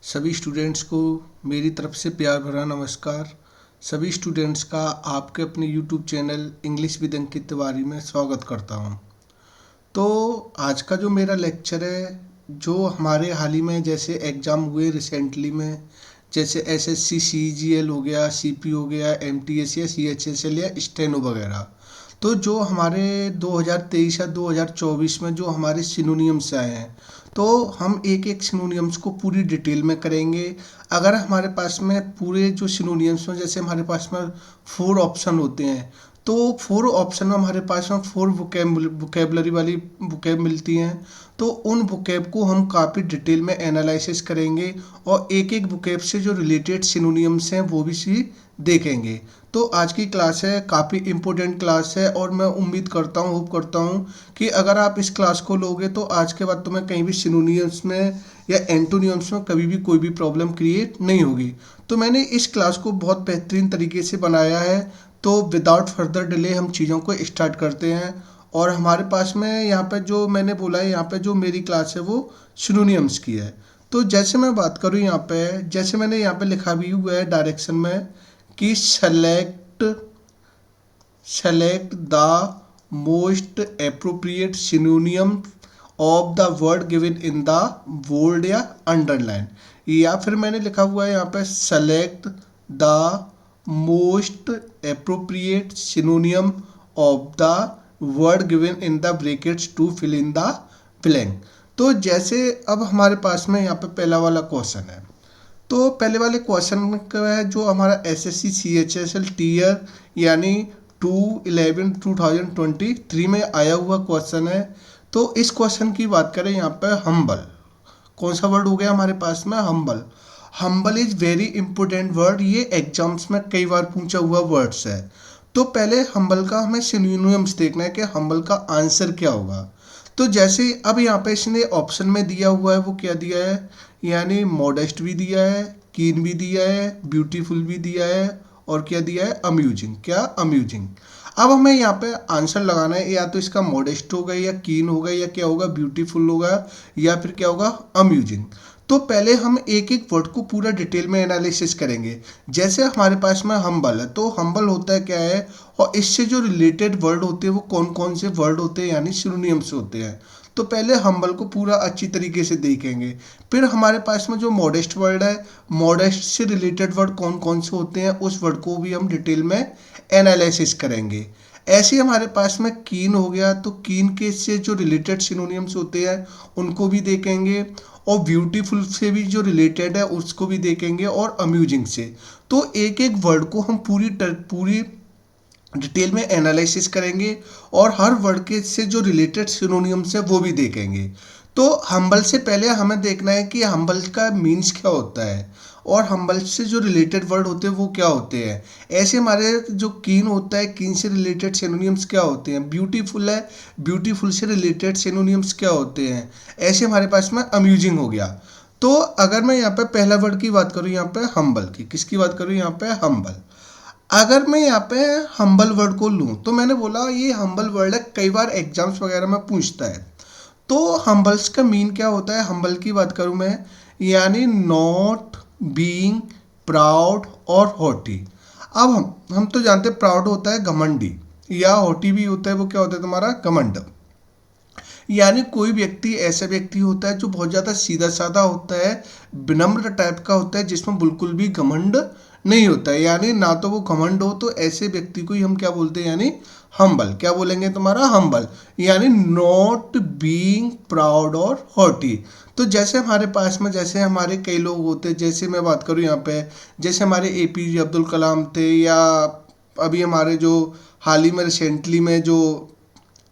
सभी स्टूडेंट्स को मेरी तरफ से प्यार भरा नमस्कार। सभी स्टूडेंट्स का आपके अपने YouTube channel English with Ankit Tiwari में स्वागत करता हूँ। तो आज का जो मेरा लेक्चर है, जो हमारे हाल ही में जैसे एग्ज़ाम हुए रिसेंटली में, जैसे एसएससी सीजीएल हो गया, सीपी हो गया, एमटीएस या सीएचएसएल या स्टेनो वगैरह, तो जो हमारे 2023 या 2024 में जो हमारे सिनोनियम्स आए हैं, तो हम एक एक सिनोनियम्स को पूरी डिटेल में करेंगे। अगर हमारे पास में पूरे जो सिनोनियम्स में, जैसे हमारे पास में 4 ऑप्शन होते हैं, तो 4 ऑप्शन में हमारे पास में 4 वोकेबलरी वाली वोकेब मिलती हैं। तो उन वोकेब को हम काफ़ी डिटेल में एनालिसिस करेंगे और एक एक वोकेब से जो रिलेटेड सिनोनियम्स हैं वो भी देखेंगे। तो आज की क्लास है, काफ़ी इम्पोर्टेंट क्लास है और मैं उम्मीद करता हूँ, होप करता हूँ कि अगर आप इस क्लास को लोगे तो आज के बाद तुम्हें कहीं भी सिनोनियम्स में या एंटोनियम्स में कभी भी कोई भी प्रॉब्लम क्रिएट नहीं होगी। तो मैंने इस क्लास को बहुत बेहतरीन तरीके से बनाया है। तो विदाउट फर्दर डिले हम चीज़ों को स्टार्ट करते हैं। और हमारे पास में यहाँ पे जो मैंने बोला है, यहाँ पे जो मेरी क्लास है वो सिनोनियम्स की है। तो जैसे मैं बात करूँ यहाँ पे, जैसे मैंने यहाँ पे लिखा भी हुआ है डायरेक्शन में कि select the most appropriate synonym of the word given in the bold या अंडरलाइन, या फिर मैंने लिखा हुआ है यहाँ पे select the most appropriate synonym of the word given in the brackets to fill in the blank. तो जैसे अब हमारे पास में यहाँ पे पहला वाला क्वेश्चन है, तो पहले वाले क्वेश्चन का है जो हमारा एसएससी सीएचएसएल टीयर यानी 2/11/2023 में आया हुआ क्वेश्चन है। तो इस क्वेश्चन की बात करें यहाँ पे हम्बल, कौन सा वर्ड हो गया हमारे पास में humble. Humble is very important word, ये एग्जाम्स में कई बार पूछा हुआ वर्ड्स है। तो पहले हम्बल का हमें सिनोनिम्स देखना है कि हम्बल का आंसर क्या होगा। तो जैसे अब यहाँ पे इसने ऑप्शन में दिया हुआ है, वो क्या दिया है, यानी मॉडेस्ट भी दिया है, कीन भी दिया है, ब्यूटीफुल भी दिया है, और क्या दिया है, अम्यूजिंग। क्या अम्यूजिंग। अब हमें यहाँ पे आंसर लगाना है, या तो इसका मॉडेस्ट होगा, या कीन होगा, या क्या होगा, ब्यूटीफुल होगा, या फिर क्या होगा, अम्यूजिंग। तो पहले हम एक एक वर्ड को पूरा डिटेल में एनालिसिस करेंगे। जैसे हमारे पास में हम्बल है, तो हम्बल होता है क्या है, और इससे जो रिलेटेड वर्ड होते हैं वो कौन कौन से वर्ड होते हैं, यानी सिनोनिम्स होते हैं। तो पहले हम्बल को पूरा अच्छी तरीके से देखेंगे। फिर हमारे पास में जो मॉडेस्ट वर्ड है, मॉडेस्ट से रिलेटेड वर्ड कौन कौन से होते हैं, उस वर्ड को भी हम डिटेल में एनालिसिस करेंगे। ऐसे ही हमारे पास में कीन हो गया, तो कीन के से जो रिलेटेड सिनोनिम्स होते हैं उनको भी देखेंगे, और ब्यूटीफुल से भी जो रिलेटेड है उसको भी देखेंगे, और अम्यूजिंग से। तो एक एक वर्ड को हम पूरी डिटेल में एनालिसिस करेंगे, और हर वर्ड के से जो रिलेटेड सिनोनिम्स है वो भी देखेंगे। तो हम्बल से पहले हमें देखना है कि हम्बल का मीन्स क्या होता है, और हम्बल से जो रिलेटेड वर्ड होते हैं वो क्या होते हैं। ऐसे हमारे जो कीन होता है, कीन से रिलेटेड सिनोनिम्स क्या होते हैं। ब्यूटीफुल है, ब्यूटीफुल से रिलेटेड सिनोनिम्स क्या होते हैं। ऐसे हमारे पास में अम्यूजिंग हो गया। तो अगर मैं यहाँ पे पहला वर्ड की बात करूँ, यहाँ पे हम्बल की, किसकी बात करूँ, यहाँ पे हम्बल। अगर मैं यहाँ पे हम्बल वर्ड को लूँ, तो मैंने बोला ये हम्बल वर्ड है, कई बार एग्जाम्स वगैरह में पूछता है। तो हम्बल्स का मीन क्या होता है, हम्बल की बात करूँ मैं, यानी नॉट बीइंग प्राउड और हॉटी। अब हम तो जानते हैं प्राउड होता है घमंडी, या हॉटी भी होता है, वो क्या होता है तुम्हारा, घमंड। यानी कोई व्यक्ति ऐसा व्यक्ति होता है जो बहुत ज़्यादा सीधा साधा होता है, विनम्र टाइप का होता है, जिसमें बिल्कुल भी घमंड नहीं होता है, यानी ना तो वो घमंड हो। तो ऐसे व्यक्ति को ही हम क्या बोलते हैं, यानी हम्बल। क्या बोलेंगे तुम्हारा, हम्बल, यानी नॉट बीइंग प्राउड और हॉटी। तो जैसे हमारे पास में, जैसे हमारे कई लोग होते हैं, जैसे मैं बात करूँ यहाँ पे, जैसे हमारे एपीजे अब्दुल कलाम थे, या अभी हमारे जो हाल ही में रिसेंटली में जो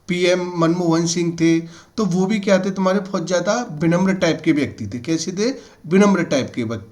पीएम मनमोहन सिंह थे, तो वो भी क्या थे, तुम्हारे बहुत ज़्यादा विनम्र टाइप के व्यक्ति थे। कैसे थे, विनम्र टाइप के व्यक्ति।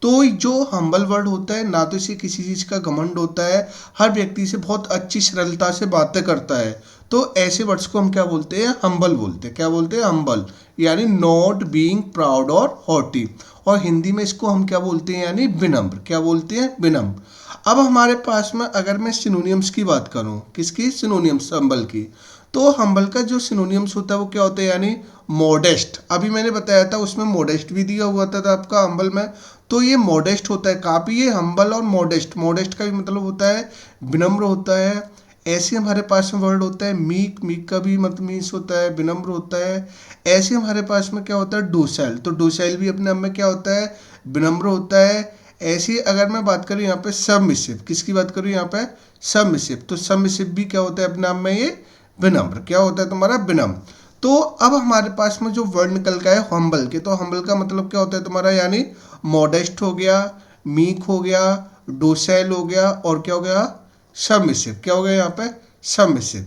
तो जो हम्बल वर्ड होता है, ना तो इसे किसी चीज़ का घमंड होता है, हर व्यक्ति से बहुत अच्छी सरलता से बातें करता है। तो ऐसे वर्ड्स को हम क्या बोलते हैं, हम्बल बोलते हैं। क्या बोलते हैं, हम्बल, यानी नॉट बीइंग प्राउड और हॉटी। और हिंदी में इसको हम क्या बोलते हैं, यानी विनम्र। क्या बोलते हैं, विनम्र। अब हमारे पास में अगर मैं सिनोनियम्स की बात करूं, किसकी, सिनोनियम्स हम्बल की, तो हम्बल का जो सिनोनियम्स होता है वो क्या होता है, यानी मॉडेस्ट। अभी मैंने बताया था उसमें मॉडेस्ट भी दिया हुआ था आपका हम्बल में, तो ये मॉडेस्ट होता है काफ़ी, ये हम्बल और मॉडेस्ट, मॉडेस्ट का भी मतलब होता है विनम्र होता है। ऐसे हमारे पास में वर्ड होता है मीक, मीक का भी मतलब मीन्स होता है विनम्र होता है। ऐसे हमारे पास में क्या होता है डोसाइल, तो डोसाइल भी अपने आप में क्या होता है विनम्र होता है। ऐसी अगर मैं बात करूँ यहाँ पे सबमिसिव, किसकी बात करूँ यहाँ पे सबमिसिव, तो सबमिसिव भी क्या होता है अपने आप में ये विनम्र, क्या होता है तुम्हारा विनम्र। तो अब हमारे पास में जो वर्ड निकल का है हम्बल के, तो हम्बल का मतलब क्या होता है तुम्हारा, यानी मॉडेस्ट हो गया, मीक हो गया, डोसाइल हो गया, और क्या हो गया सबमिसिव, क्या हो गया यहाँ पे सबमिसिव।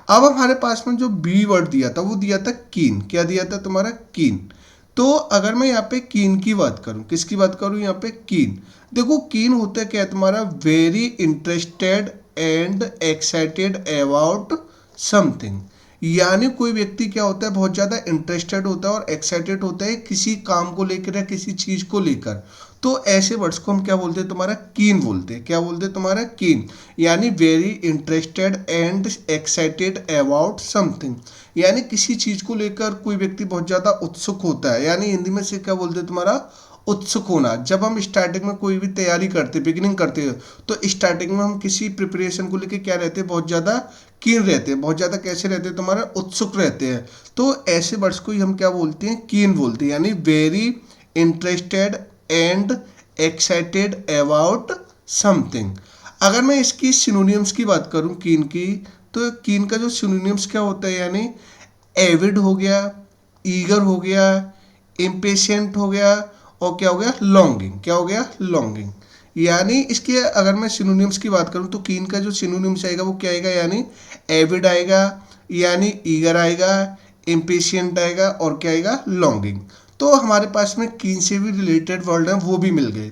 अब हमारे पास में जो बी वर्ड दिया था वो दिया था कीन, क्या दिया था तुम्हारा कीन। तो अगर मैं यहाँ पे कीन की बात करूँ, किसकी बात करूँ यहाँ पे कीन, देखो कीन होता है क्या है तुम्हारा very interested and excited about something, यानी कोई व्यक्ति क्या होता है बहुत ज़्यादा इंटरेस्टेड होता है और एक्साइटेड होता है किसी काम को लेकर या किसी चीज़ को लेकर। तो ऐसे वर्ड्स को हम क्या बोलते हैं तुम्हारा कीन बोलते हैं, क्या बोलते हैं तुम्हारा कीन, यानी very interested and excited about something, यानी किसी चीज़ को लेकर कोई व्यक्ति बहुत ज़्यादा उत्सुक होता है, यानी हिंदी में से क्या बोलते हैं तुम्हारा उत्सुक होना। जब हम स्टार्टिंग में कोई भी तैयारी करते बिगिनिंग करते हैं तो स्टार्टिंग में हम किसी प्रिपरेशन को लेकर क्या रहते हैं बहुत ज़्यादा कीन रहते हैं, बहुत ज़्यादा कैसे रहते हैं तुम्हारा उत्सुक रहते हैं। तो ऐसे वर्ड्स को ही हम क्या बोलते हैं कीन बोलते हैं, यानी very interested and excited about something. अगर मैं इसकी सिनोनियम्स की बात करूं कीन की, तो कीन का जो सिनोनियम्स क्या होता है, यानी एविड हो गया, ईगर हो गया, इम्पेशेंट हो गया, और क्या हो गया लॉन्गिंग, क्या हो गया लॉन्गिंग। यानी इसके अगर मैं सिनोनिम्स की बात करूं तो कीन का जो सिनोनिम्स आएगा वो क्या आएगा, यानी एविड आएगा, यानी ईगर आएगा, इम्पेशेंट आएगा, और क्या आएगा लॉन्गिंग। तो हमारे पास में कीन से भी रिलेटेड वर्ड हैं वो भी मिल गए।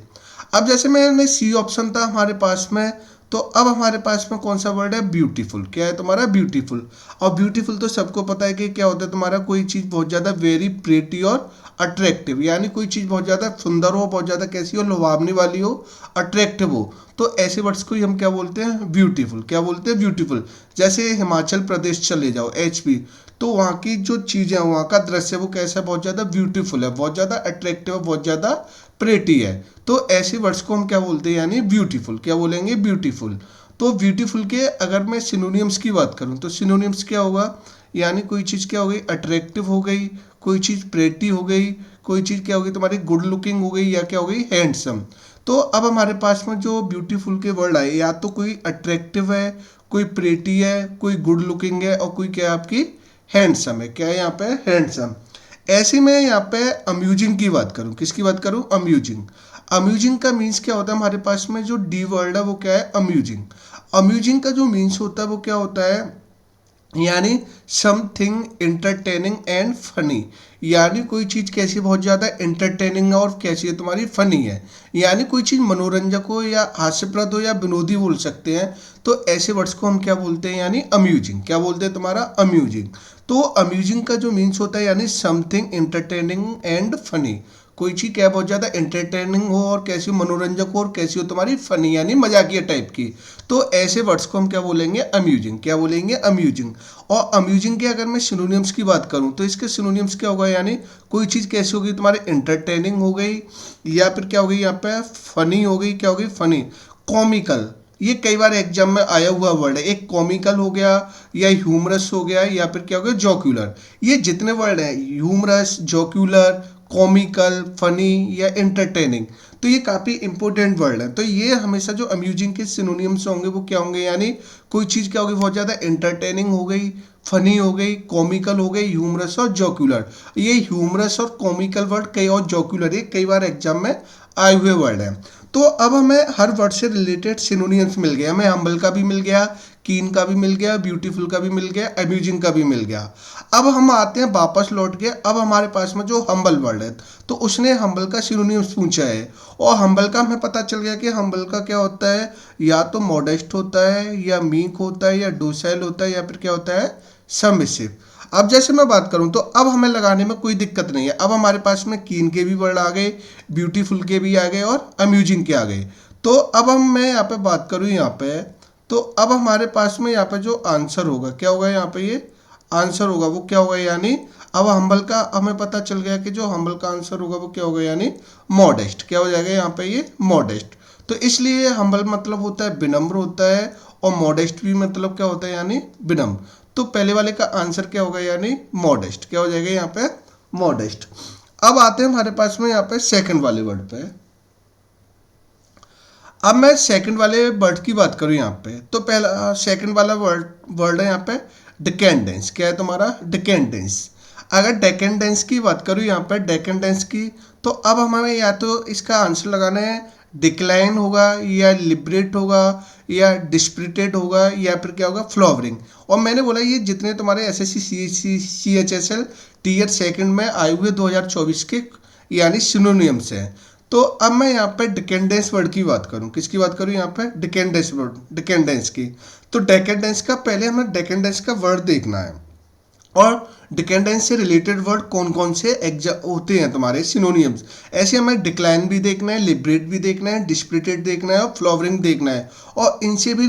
अब जैसे मैंने सी ऑप्शन था हमारे पास में, तो अब हमारे पास में कौन सा वर्ड है ब्यूटीफुल, क्या है तुम्हारा ब्यूटीफुल। और ब्यूटीफुल तो सबको पता है कि क्या होता है तुम्हारा कोई चीज़ बहुत ज़्यादा वेरी प्रेटी और अट्रैक्टिव, यानी कोई चीज़ बहुत ज़्यादा सुंदर हो, बहुत ज़्यादा कैसी हो लुभावनी वाली हो, अट्रैक्टिव हो। तो ऐसे वर्ड्स को ही हम क्या बोलते हैं ब्यूटीफुल, क्या बोलते हैं ब्यूटीफुल। जैसे हिमाचल प्रदेश चले जाओ HP, तो वहाँ की जो चीज़ें वहाँ का दृश्य वो कैसा है बहुत ज़्यादा ब्यूटीफुल है, बहुत ज़्यादा अट्रैक्टिव है, बहुत ज़्यादा प्रेटी है। तो ऐसे वर्ड्स को हम क्या बोलते हैं, यानी ब्यूटीफुल, क्या बोलेंगे ब्यूटीफुल। तो ब्यूटीफुल के अगर मैं सिनोनियम्स की बात करूँ तो सिनोनियम्स क्या होगा, यानी कोई चीज़ क्या हो गई अट्रैक्टिव हो गई, कोई चीज़ प्रेटी हो गई, कोई चीज़ क्या होगी तुम्हारी गुड लुकिंग हो गई, या क्या हो गई हैंडसम। तो अब हमारे पास में जो ब्यूटीफुल के वर्ड आए, या तो कोई अट्रैक्टिव है, कोई प्रेटी है, कोई गुड लुकिंग है, और कोई क्या है आपकी हैंडसम है, क्या है यहाँ पे हैंडसम। ऐसे में यहाँ पे अम्यूजिंग की बात करूँ, किसकी बात करूँ अम्यूजिंग। अम्यूजिंग का मीन्स क्या होता है हमारे पास में जो डी वर्ड है वो क्या है अम्यूजिंग। अम्यूजिंग का जो मीन्स होता है वो क्या होता है, यानी समथिंग इंटरटेनिंग एंड फनी, यानी कोई चीज़ कैसी बहुत ज़्यादा इंटरटेनिंग है और कैसी है तुम्हारी फनी है, यानी कोई चीज़ मनोरंजक हो या हास्यप्रद हो या विनोदी बोल सकते हैं। तो ऐसे वर्ड्स को हम क्या बोलते हैं, यानी अम्यूजिंग, क्या बोलते हैं तुम्हारा अम्यूजिंग। तो अम्यूजिंग का जो मीन्स होता है यानी समथिंग इंटरटेनिंग एंड फनी, कोई चीज़ क्या बहुत ज़्यादा एंटरटेनिंग हो और कैसी हो मनोरंजक हो और कैसी हो तुम्हारी फनी यानी मजाकिया टाइप की। तो ऐसे वर्ड्स को हम क्या बोलेंगे अम्यूजिंग, क्या बोलेंगे अम्यूजिंग। और अम्यूजिंग के अगर मैं सिनोनिम्स की बात करूं तो इसके सिनोनिम्स क्या होगा, यानी कोई चीज़ कैसी होगी तुम्हारी इंटरटेनिंग हो गई, या फिर क्या होगी यहाँ पे फनी हो गई, क्या होगी फनी। कॉमिकल, ये कई बार एग्जाम में आया हुआ वर्ड है, एक कॉमिकल हो गया या ह्यूमरस हो गया या फिर क्या हो गया जोक्यूलर। ये जितने वर्ड हैं ह्यूमरस, जोक्यूलर, कॉमिकल, फनी या एंटरटेनिंग, तो ये काफ़ी इंपॉर्टेंट वर्ड है। तो ये हमेशा जो अम्यूजिंग के सिनोनिम्स होंगे वो क्या होंगे, यानी कोई चीज़ क्या होगी बहुत ज़्यादा एंटरटेनिंग हो गई, फनी हो गई, कॉमिकल हो गई, ह्यूमरस और जोक्यूलर। ये ह्यूमरस और कॉमिकल वर्ड कई और जोक्यूलर ये कई बार एग्जाम में आए हुए वर्ड हैं। तो अब हमें हर वर्ड से रिलेटेड सिनोनिम्स मिल गया, हमें हम्बल का भी मिल गया, कीन का भी मिल गया, ब्यूटीफुल का भी मिल गया, अम्यूजिंग का भी मिल गया। अब हम आते हैं वापस लौट के, अब हमारे पास में जो हम्बल वर्ड है तो उसने हम्बल का सिनोनिम्स पूछा है, और हम्बल का हमें पता चल गया कि हम्बल का क्या होता है, या तो मॉडेस्ट होता है, या मीक होता है, या डोसाइल होता है, या फिर क्या होता है सबमिसिव। अब जैसे मैं बात करूं तो अब हमें लगाने में कोई दिक्कत नहीं है। अब हमारे पास में कीन के भी वर्ड आ गए, ब्यूटीफुल के भी आ गए, और अम्यूजिंग के आ गए। तो अब मैं यहाँ पे बात करूँ यहाँ पे, तो अब हमारे पास में यहाँ पे जो आंसर होगा क्या होगा यहाँ पे, ये आंसर होगा वो क्या होगा, यानी अब हम्बल का हमें पता चल गया कि जो हम्बल का आंसर होगा वो क्या होगा, यानी मॉडेस्ट। क्या हो जाएगा यहाँ पे, ये मॉडेस्ट। तो इसलिए हम्बल मतलब होता है विनम्र होता है, और मॉडेस्ट भी मतलब क्या होता है, यानी विनम्र। तो पहले वाले का आंसर क्या होगा, यानी मॉडेस्ट। क्या हो जाएगा यहाँ पे, मॉडेस्ट। अब आते हैं हमारे पास में यहाँ पे सेकंड वाले वर्ड पे। अब मैं सेकंड वाले वर्ड की बात करूँ यहाँ पे, तो पहला सेकंड वाला वर्ड वर्ड है यहाँ पे डिकेंडेंस। क्या है तुम्हारा, डिकेंडेंस। अगर डेकेंडेंस की बात करूँ यहाँ पे, डेकेंडेंस की, तो अब हमें या तो इसका आंसर लगाना है डिक्लाइन होगा, या लिबरेट होगा, या डिस्प्रिटेड होगा, या फिर क्या होगा, फ्लावरिंग। और मैंने बोला ये जितने तुम्हारे S S C H S L tier second में आए हुए 2024 के यानी सिनोनियम्स हैं। तो अब मैं यहाँ पे डिकेंडेंस वर्ड की बात करूँ, किसकी बात करूँ यहाँ पे, डिकेंडेंस वर्ड, डिकेंडेंस की। तो डिकेंडेंस का पहले हमें डिकेंडेंस का वर्ड देखना है, और डिकेंडेंस से रिलेटेड वर्ड कौन कौन से होते हैं तुम्हारे सिनोनियम्स। ऐसे हमें डिक्लाइन भी देखना है, लिबरेट भी देखना है, डिस्प्रिटेड देखना है, और फ्लावरिंग देखना है, और इनसे भी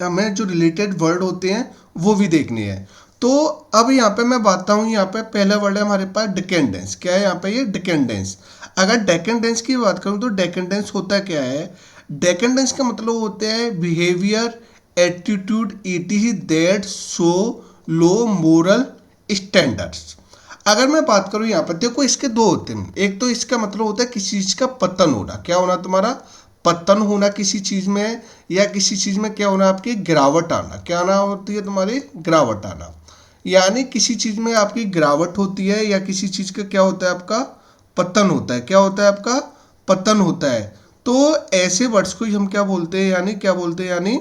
हमें जो रिलेटेड वर्ड होते हैं वो भी देखने हैं। तो अब यहाँ पे मैं बताता हूँ, यहाँ पे पहला वर्ड है हमारे पास डिकेंडेंस। क्या है यहाँ पे, ये डिकेंडेंस। अगर डेकेंडेंस की बात करूँ तो डेकेंडेंस होता क्या है, डेकेंडेंस का मतलब होते हैं behaviour, attitude, etc that show low moral standards. अगर मैं बात करूँ यहाँ पर, देखो इसके दो होते हैं। एक तो इसका मतलब होता है किसी चीज़ का पतन होना। क्या होना तुम्हारा, पतन होना किसी चीज़ में, या किसी चीज़ में क्या होना, आपकी गिरावट आना। क्या ना होती है तुम्हारी, गिरावट आना। यानी किसी चीज़ में आपकी गिरावट होती है, या किसी चीज़ का क्या होता है, आपका पतन होता है। क्या होता है, आपका पतन होता है। तो ऐसे वर्ड्स को ही हम क्या बोलते हैं, यानी क्या बोलते हैं,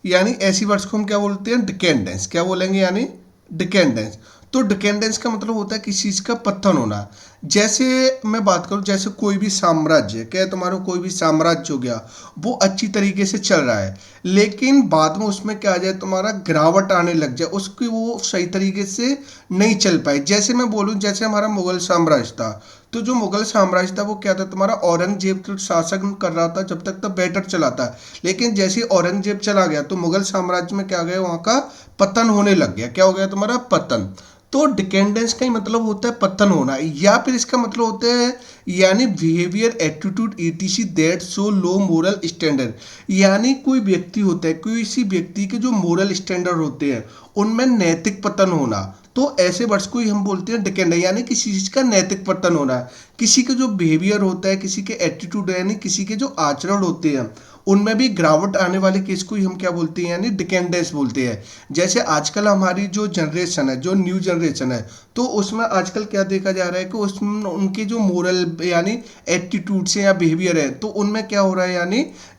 यानी ऐसी वर्ड्स को हम क्या बोलते हैं, डिकेंडेंस। क्या बोलेंगे, यानी डिकेंडेंस। तो डिकेंडेंस का मतलब होता है किसी चीज़ का पतन होना। जैसे मैं बात करूं, जैसे कोई भी साम्राज्य, क्या है तुम्हारा, कोई भी साम्राज्य हो गया, वो अच्छी तरीके से चल रहा है, लेकिन बाद में उसमें क्या आ जाए, तुम्हारा गिरावट आने लग जाए, उसकी वो सही तरीके से नहीं चल पाए। जैसे मैं बोलूं, जैसे हमारा मुगल साम्राज्य था, तो जो मुगल साम्राज्य था वो क्या था तुम्हारा, औरंगजेब तो शासन कर रहा था जब तक बेटर चला था। लेकिन जैसे ही औरंगजेब चला गया तो मुगल साम्राज्य में क्या गया, वहाँ का पतन होने लग गया। क्या हो गया तुम्हारा, पतन। तो डिकेंडेंस का ही मतलब होता है पतन होना, या फिर इसका मतलब होता है यानी behaviour, attitude, etc that show low moral standard. यानी कोई व्यक्ति होता है, किसी व्यक्ति के जो मोरल स्टैंडर्ड होते हैं उनमें नैतिक पतन होना। तो ऐसे वर्ड्स को ही हम बोलते हैं डिकेंडेंस, यानी किसी चीज़ का नैतिक पतन होना। किसी के जो बिहेवियर होता है, किसी के एटीट्यूड, यानी किसी के जो आचरण होते हैं उनमें भी गिरावट आने वाले केस को ही हम क्या बोलते हैं, यानी डिकेंडेंस बोलते हैं। जैसे आजकल हमारी जो जनरेशन है, जो न्यू जनरेशन है, तो उसमें आजकल क्या देखा जा रहा है कि उसमें उनके जो मोरल यानी एटीट्यूड से या बिहेवियर है, तो उनमें क्या हो रहा है,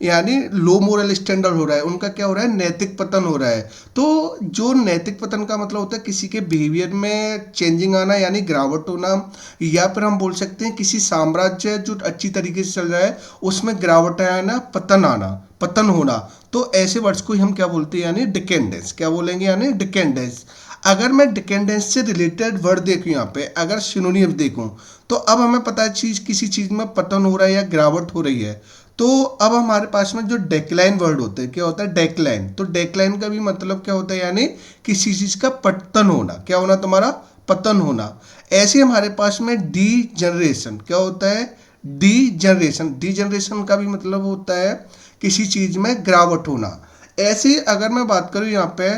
यानी लो मोरल स्टैंडर्ड हो रहा है, उनका क्या हो रहा है, नैतिक पतन हो रहा है। तो जो नैतिक पतन का मतलब होता है किसी के बिहेवियर में चेंजिंग आना, यानी गिरावट होना, या फिर हम बोल सकते हैं किसी साम्राज्य जो अच्छी तरीके से चल रहा है उसमें गिरावट आना, पतन आना, पतन होना। तो ऐसे वर्ड्स को ही हम क्या बोलते हैं, यानी डिकेंडेंस। क्या बोलेंगे, यानी डिकेंडेंस। अगर मैं डिकेंडेंस से रिलेटेड वर्ड देखूं, यहाँ पे अगर सिनोनियम देखूं, तो अब हमें पता है चीज किसी चीज में पतन हो रहा है या गिरावट हो रही है। तो अब हमारे पास में जो डेक्लाइन वर्ड होते हैं, क्या होता है, डेक्लाइन। तो डेक्लाइन का भी मतलब क्या होता है, यानी किसी चीज का पतन होना। क्या होना तुम्हारा, पतन होना। ऐसे हमारे पास में डी जनरेशन। क्या होता है, डी जनरेशन। डी जनरेशन का भी मतलब होता है किसी चीज में गिरावट होना। ऐसे अगर मैं बात करूँ यहाँ पे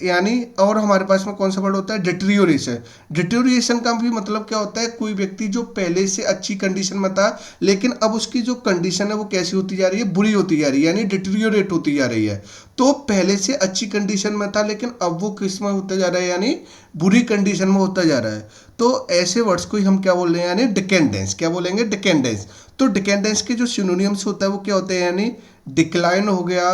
यानी, और हमारे पास में कौन सा वर्ड होता है, डिटेरियोरेशन। डिटेरियोरेशन का भी मतलब क्या होता है, कोई व्यक्ति जो पहले से अच्छी कंडीशन में था, लेकिन अब उसकी जो कंडीशन है वो कैसी होती जा रही है, बुरी होती जा रही है, यानी डिटेरियोरेट होती जा रही है। तो पहले से अच्छी कंडीशन में था, लेकिन अब वो किस में होता जा रहा है, यानी बुरी कंडीशन में होता जा रहा है। तो ऐसे वर्ड्स को ही हम क्या बोल रहे हैं, यानी डिकेंडेंस। क्या बोलेंगे, डिकेंडेंस। तो डिकेंडेंस के जो सिनोनियम्स होता है वो क्या होते हैं, यानी डिक्लाइन हो गया,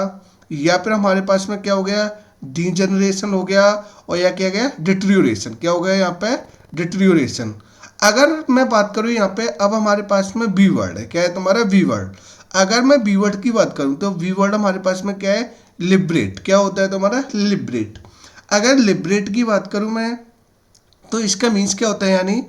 या फिर हमारे पास में क्या हो गया, डीजनरेशन हो गया, और या क्या गया, डिटेरियोरेशन। क्या हो गया यहाँ पे, डिटेरियोरेशन। अगर मैं बात करूँ यहाँ पे, अब हमारे पास में बी वर्ड है। क्या है तुम्हारा, बी वर्ड। अगर मैं बी वर्ड की बात करूँ तो बी वर्ड हमारे पास में क्या है, लिबरेट। क्या होता है तुम्हारा, लिबरेट। अगर लिबरेट की बात करूँ मैं, तो इसका मीन्स क्या होता है, यानी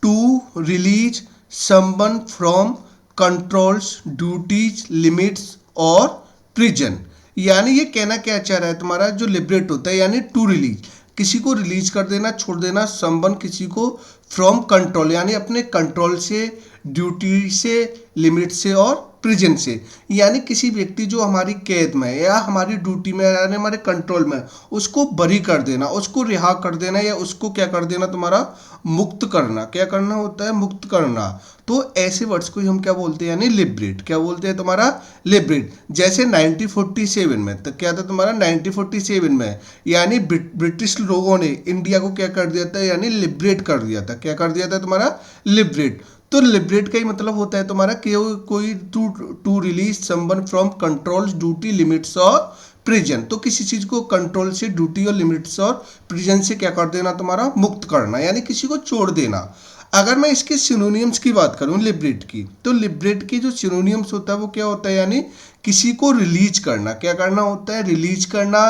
to release someone from controls, duties, limits और प्रिजन। यानी ये कहना क्या चाह रहा है तुम्हारा, जो लिबरेट होता है यानी टू रिलीज, किसी को रिलीज कर देना, छोड़ देना, समवन किसी को, फ्रॉम कंट्रोल यानी अपने कंट्रोल से, ड्यूटी से, लिमिट से और प्रिजन से, यानी किसी व्यक्ति जो हमारी कैद में है या हमारी ड्यूटी में यानी हमारे कंट्रोल में, उसको बरी कर देना, उसको रिहा कर देना, या उसको क्या कर देना तुम्हारा, मुक्त करना। क्या करना होता है, मुक्त करना। तो ऐसे वर्ड्स को हम क्या बोलते हैं, यानी लिबरेट। क्या बोलते हैं तुम्हारा, लिबरेट। जैसे 1947 में, तो क्या था तुम्हारा 1947 में, यानी ब्रिटिश लोगों ने इंडिया को क्या कर दिया था, यानी लिबरेट कर दिया था। क्या कर दिया था तुम्हारा, लिबरेट। तो लिबरेट का ही मतलब होता है तुम्हारा कि कोई to to release someone from control, duty, limits और प्रिजन। तो किसी चीज को कंट्रोल से, ड्यूटी और लिमिट्स और प्रिजन से क्या कर देना तुम्हारा, मुक्त करना, यानी किसी को छोड़ देना। अगर मैं इसके सिनोनियम्स की बात करूं लिबरेट की, तो लिबरेट की जो सिनोनियम्स होता है वो क्या होता है, यानी किसी को रिलीज करना। क्या करना होता है, रिलीज करना,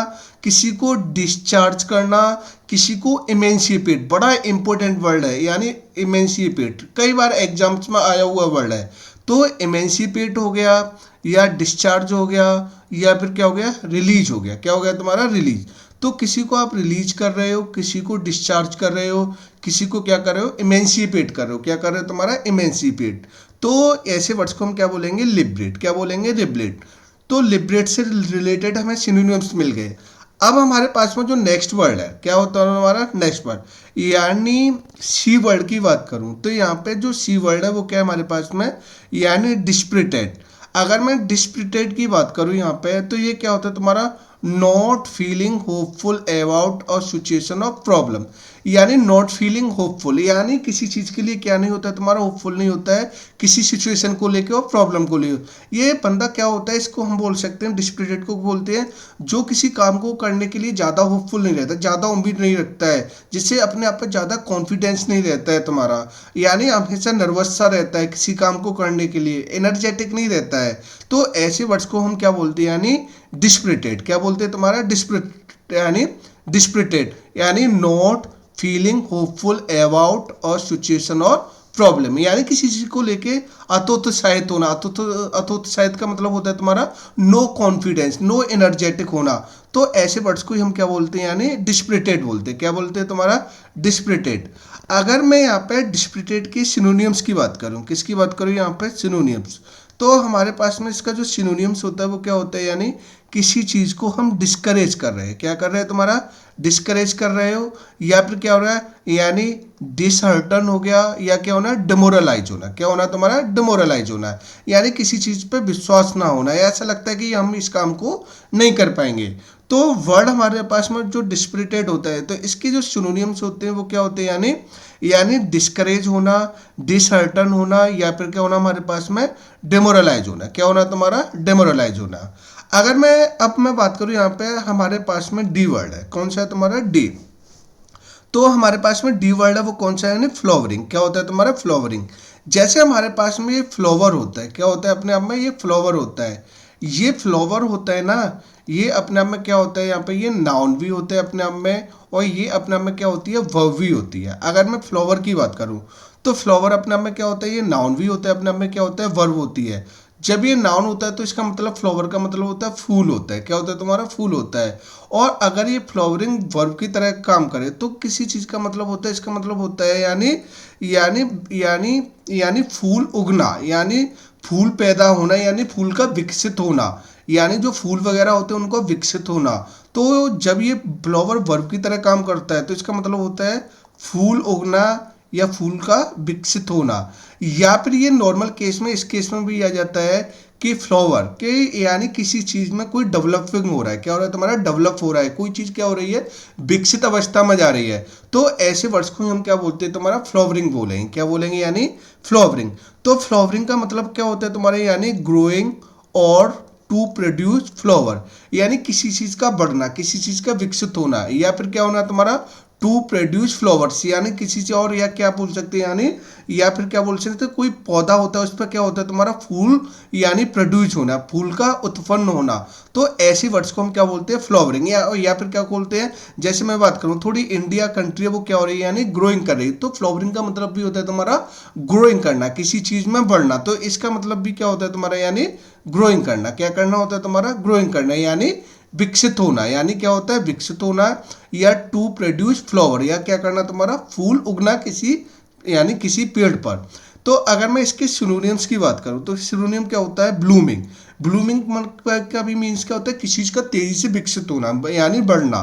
किसी को डिस्चार्ज करना, किसी को इमेंसिपेट, बड़ा इंपॉर्टेंट वर्ड है, यानी इमेंसिपेट कई बार एग्जाम्स में आया हुआ वर्ड है। तो इमेंसिपेट हो गया, या डिस्चार्ज हो गया, या फिर क्या हो गया, रिलीज हो गया। क्या हो गया तुम्हारा, रिलीज। तो किसी को आप रिलीज कर रहे हो, किसी को डिस्चार्ज कर रहे हो, किसी को क्या कर रहे हो, इमेंसिपेट कर रहे हो। क्या कर रहे हो तुम्हारा, इमेंसिपेट। तो ऐसे वर्ड्स को हम क्या बोलेंगे, लिबरेट। क्या बोलेंगे, लिबरेट। तो लिबरेट से रिलेटेड हमें सिनोनिम्स मिल गए। अब हमारे पास में जो नेक्स्ट वर्ड है, क्या होता है हमारा नेक्स्ट वर्ड, यानी सी वर्ड की बात करूं तो यहाँ पे जो सी वर्ड है वो क्या है हमारे पास में, यानी डिस्प्रिटेड। अगर मैं डिस्प्रिटेड की बात करूं यहाँ पे, तो ये क्या होता है तुम्हारा, not feeling hopeful about a situation of problem, यानी नॉट फीलिंग होपफुल, यानी किसी चीज के लिए क्या नहीं होता है तुम्हारा, होपफुल नहीं होता है किसी सिचुएशन को लेके और प्रॉब्लम को लेके। ये बंदा क्या होता है, इसको हम बोल सकते हैं, डिस्प्रिटेड को बोलते हैं, जो किसी काम को करने के लिए ज़्यादा होपफुल नहीं रहता, ज़्यादा उम्मीद नहीं रखता है, जिससे अपने आप पर ज़्यादा कॉन्फिडेंस नहीं रहता है तुम्हारा, यानी हमेशा नर्वस सा रहता है किसी काम को करने के लिए, एनर्जेटिक नहीं रहता है। तो ऐसे वर्ड्स को हम क्या बोलते हैं, यानी डिस्प्रिटेड। क्या बोलते हैं तुम्हारा, डिस्प्रिटेड, यानी डिस्प्रिटेड, यानी not feeling hopeful about a situation और प्रॉब्लम, यानी किसी चीज को लेके अतोत्साहित होना। अतोत्साहित का मतलब होता है तुम्हारा नो कॉन्फिडेंस, नो एनर्जेटिक होना। तो ऐसे वर्ड्स को हम क्या बोलते हैं, यानी डिस्प्रिटेड बोलते हैं। क्या बोलते हैं तुम्हारा, डिस्प्रिटेड। अगर मैं यहाँ पे डिस्प्रिटेड की सिनोनियम्स की बात करूँ, किसकी बात करूँ यहाँ पे, सिनोनियम्स, तो हमारे पास में इसका जो सिनोनियम्स होता है वो क्या होता है, यानी किसी चीज को हम डिस्करेज कर रहे हैं। क्या कर रहे हैं तुम्हारा, डिस्करेज कर रहे हो, या फिर क्या हो रहा है, यानी डिसहर्टन हो गया, या क्या होना, डिमोरलाइज होना। क्या होना तुम्हारा, डिमोरलाइज होना, यानी किसी चीज पे विश्वास ना होना, या ऐसा लगता है कि हम इस काम को नहीं कर पाएंगे। तो वर्ड हमारे पास में जो डिस्प्रिटेड होता है, तो इसके जो सिनोनियम्स होते हैं वो क्या होते हैं, यानी डिस्करेज होना, डिसहर्टन होना, या फिर क्या होना हमारे पास में, डेमोरलाइज होना। क्या होना तुम्हारा, डेमोरलाइज होना। अगर मैं बात करूं यहाँ पे हमारे पास में डी वर्ड है, कौन सा है तुम्हारा, डी। तो हमारे पास में डी वर्ड है वो कौन सा है, यानी फ्लावरिंग। क्या होता है तुम्हारा, फ्लावरिंग। जैसे हमारे पास में ये फ्लावर होता है, क्या होता है अपने आप में, ये फ्लावर होता है। ये फ्लावर होता है ना, ये अपने आप में क्या होता है, यहाँ पे ये नाउन भी होता है अपने आप में, और ये अपने आप में क्या होती है, वर्ब भी होती है। अगर मैं फ्लावर की बात करूँ तो फ्लावर अपने आप में क्या होता है, ये नाउन भी होता है अपने आप में, क्या होता है, वर्ब होती है। जब ये नाउन होता है तो इसका मतलब फ्लावर का मतलब होता है फूल होता है। क्या होता है तुम्हारा, फूल होता है। और अगर ये फ्लावरिंग वर्ब की तरह काम करे तो किसी चीज का मतलब होता है, इसका मतलब होता है यानी यानी यानी यानी फूल उगना, यानी फूल पैदा होना, यानी फूल का विकसित होना, यानी जो फूल वगैरह होते हैं उनको विकसित होना। तो जब ये फ्लावर वर्ब की तरह काम करता है तो इसका मतलब होता है फूल उगना या फूल का विकसित होना। या फिर ये नॉर्मल केस में, इस केस में भी आ जाता है कि फ्लावर के, यानी किसी चीज में कोई डेवलपिंग हो रहा है। क्या हो रहा है तुम्हारा, डेवलप हो रहा है, कोई चीज क्या हो रही है, विकसित अवस्था में जा रही है। तो ऐसे वर्ड्स को हम क्या बोलते हैं तुम्हारा, फ्लावरिंग बोलेंगे। क्या बोलेंगे, यानी फ्लावरिंग। तो फ्लावरिंग का मतलब क्या होता है तुम्हारे, यानी ग्रोइंग और टू प्रोड्यूस फ्लावर, यानी किसी चीज का बढ़ना, किसी चीज का विकसित होना, या फिर क्या होना तुम्हारा, टू प्रोड्यूस फ्लावर्स, यानी किसी से और, या क्या बोल सकते हैं यानी, या फिर क्या बोल सकते हैं, कोई पौधा होता है उस पर क्या होता है तुम्हारा फूल यानी प्रोड्यूस होना, फूल का उत्पन्न होना। तो ऐसी वर्ड्स को हम क्या बोलते हैं फ्लावरिंग, या फिर क्या बोलते हैं, जैसे मैं बात करूं थोड़ी इंडिया कंट्री है वो क्या हो रही है यानी ग्रोइंग कर रही है, तो फ्लावरिंग का मतलब भी होता है तुम्हारा ग्रोइंग करना, किसी चीज में बढ़ना। तो इसका मतलब भी क्या होता है तुम्हारा यानी ग्रोइंग करना, क्या करना होता है तुम्हारा ग्रोइंग करना, यानी विकसित होना, यानी क्या होता है विकसित होना, या टू प्रोड्यूस फ्लावर, या क्या करना तुम्हारा फूल उगना किसी यानी किसी पेड़ पर। तो अगर मैं इसके सिनोनिम्स की बात करूं तो सिनोनिम क्या होता है ब्लूमिंग। ब्लूमिंग का भी मीन्स क्या होता है किसी चीज का तेजी से विकसित होना यानी बढ़ना।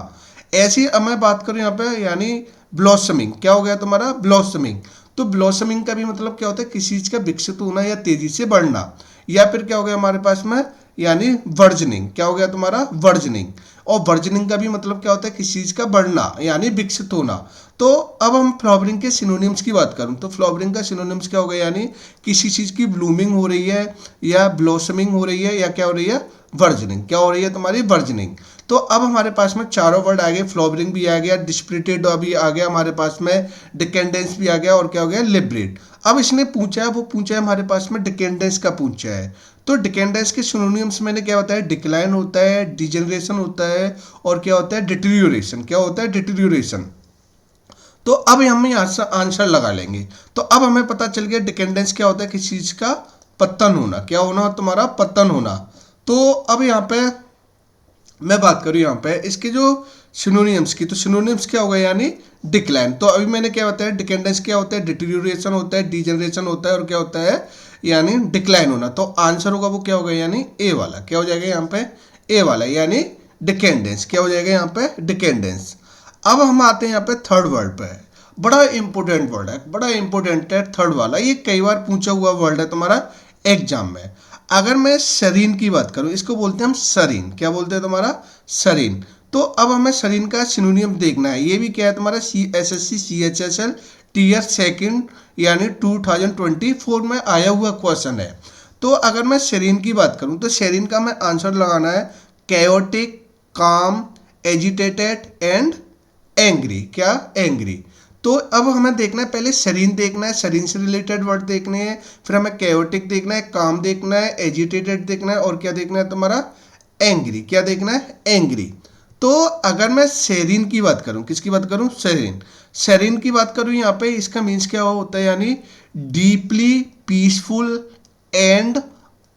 ऐसी अब मैं बात करूं यहाँ पे यानी ब्लॉसमिंग, क्या हो गया तुम्हारा ब्लॉसमिंग। तो ब्लॉसमिंग का भी मतलब क्या होता है किसी चीज का विकसित होना या तेजी से बढ़ना। या फिर क्या हो गया हमारे पास में यानी वर्जनिंग, क्या हो गया तुम्हारा वर्जनिंग। और वर्जनिंग का भी मतलब क्या होता है किसी चीज का बढ़ना यानी विकसित होना। तो अब हम फ्लावरिंग के सिनोनिम्स की बात करूं तो फ्लावरिंग का सिनोनिम्स क्या हो गया यानी किसी चीज की ब्लूमिंग हो रही है, या ब्लॉसमिंग हो रही है, या क्या हो रही है वर्जनिंग, क्या हो रही है तुम्हारी वर्जनिंग। तो अब हमारे पास में चारों वर्ड आ गए, फ्लावरिंग भी आ गया, डिस्प्रिटेड भी आ गया हमारे पास में, डिकेंडेंस भी आ गया, और क्या हो गया लिबरेट। अब इसने पूछा है, वो पूछा है हमारे पास में डिकेंडेंस का पूछा है। तो डिकेंडेंस के सिनोनिम्स मैंने क्या बताया, डिक्लाइन होता है, डिजेनरेशन होता है, और क्या होता है डिटीरियोरेशन, क्या होता है डिटीरियोरेशन। तो अब हम यहाँ से आंसर लगा लेंगे। तो अब हमें पता चल गया डिकेंडेंस क्या होता है किसी चीज का पतन होना, क्या होना तुम्हारा पतन होना। तो अब यहाँ पे मैं बात करूँ यहाँ पे इसके जो सिनोनिम्स की, तो सिनोनिम्स क्या होगा यानी डिक्लाइन। तो अभी मैंने क्या बताया डिकेंडेंस क्या होता है डिटीरियोरेशन होता है, डिजेनरेशन होता है, और क्या होता है यानी डिक्लाइन होना। तो आंसर होगा वो क्या होगा यानी ए वाला, क्या हो जाएगा यहाँ पे ए वाला यानी डिकेंडेंस, क्या हो जाएगा यहाँ पे डिकेंडेंस। अब हम आते हैं यहाँ पे थर्ड वर्ड पे, बड़ा इंपॉर्टेंट वर्ड है, बड़ा इंपॉर्टेंट है थर्ड वाला, ये कई बार पूछा हुआ वर्ड है तुम्हारा एग्जाम में। अगर मैं सरीन की बात करूं, इसको बोलते हैं हम सरीन, क्या बोलते हैं तुम्हारा सरीन। तो अब हमें सरीन का सिनोनियम देखना है, ये भी क्या है तुम्हारा CSSC CHSL टीयर सेकंड यानी 2024 में आया हुआ क्वेश्चन है। तो अगर मैं सेरीन की बात करूं तो सेरीन का मैं आंसर लगाना है कैओटिक, काम, एजिटेटेड एंड एंग्री, क्या एंग्री। तो अब हमें देखना है पहले सेरीन देखना है, सेरीन से रिलेटेड वर्ड देखने हैं, फिर हमें कैओटिक देखना है, काम देखना है, एजिटेटेड देखना है, और क्या देखना है तुम्हारा एंग्री, क्या देखना है एंग्री। तो अगर मैं सेरीन की बात करूं, किसकी बात करूं सेरीन, सेरीन की बात करूं यहाँ पे इसका मीन्स क्या होता है यानी डीपली पीसफुल एंड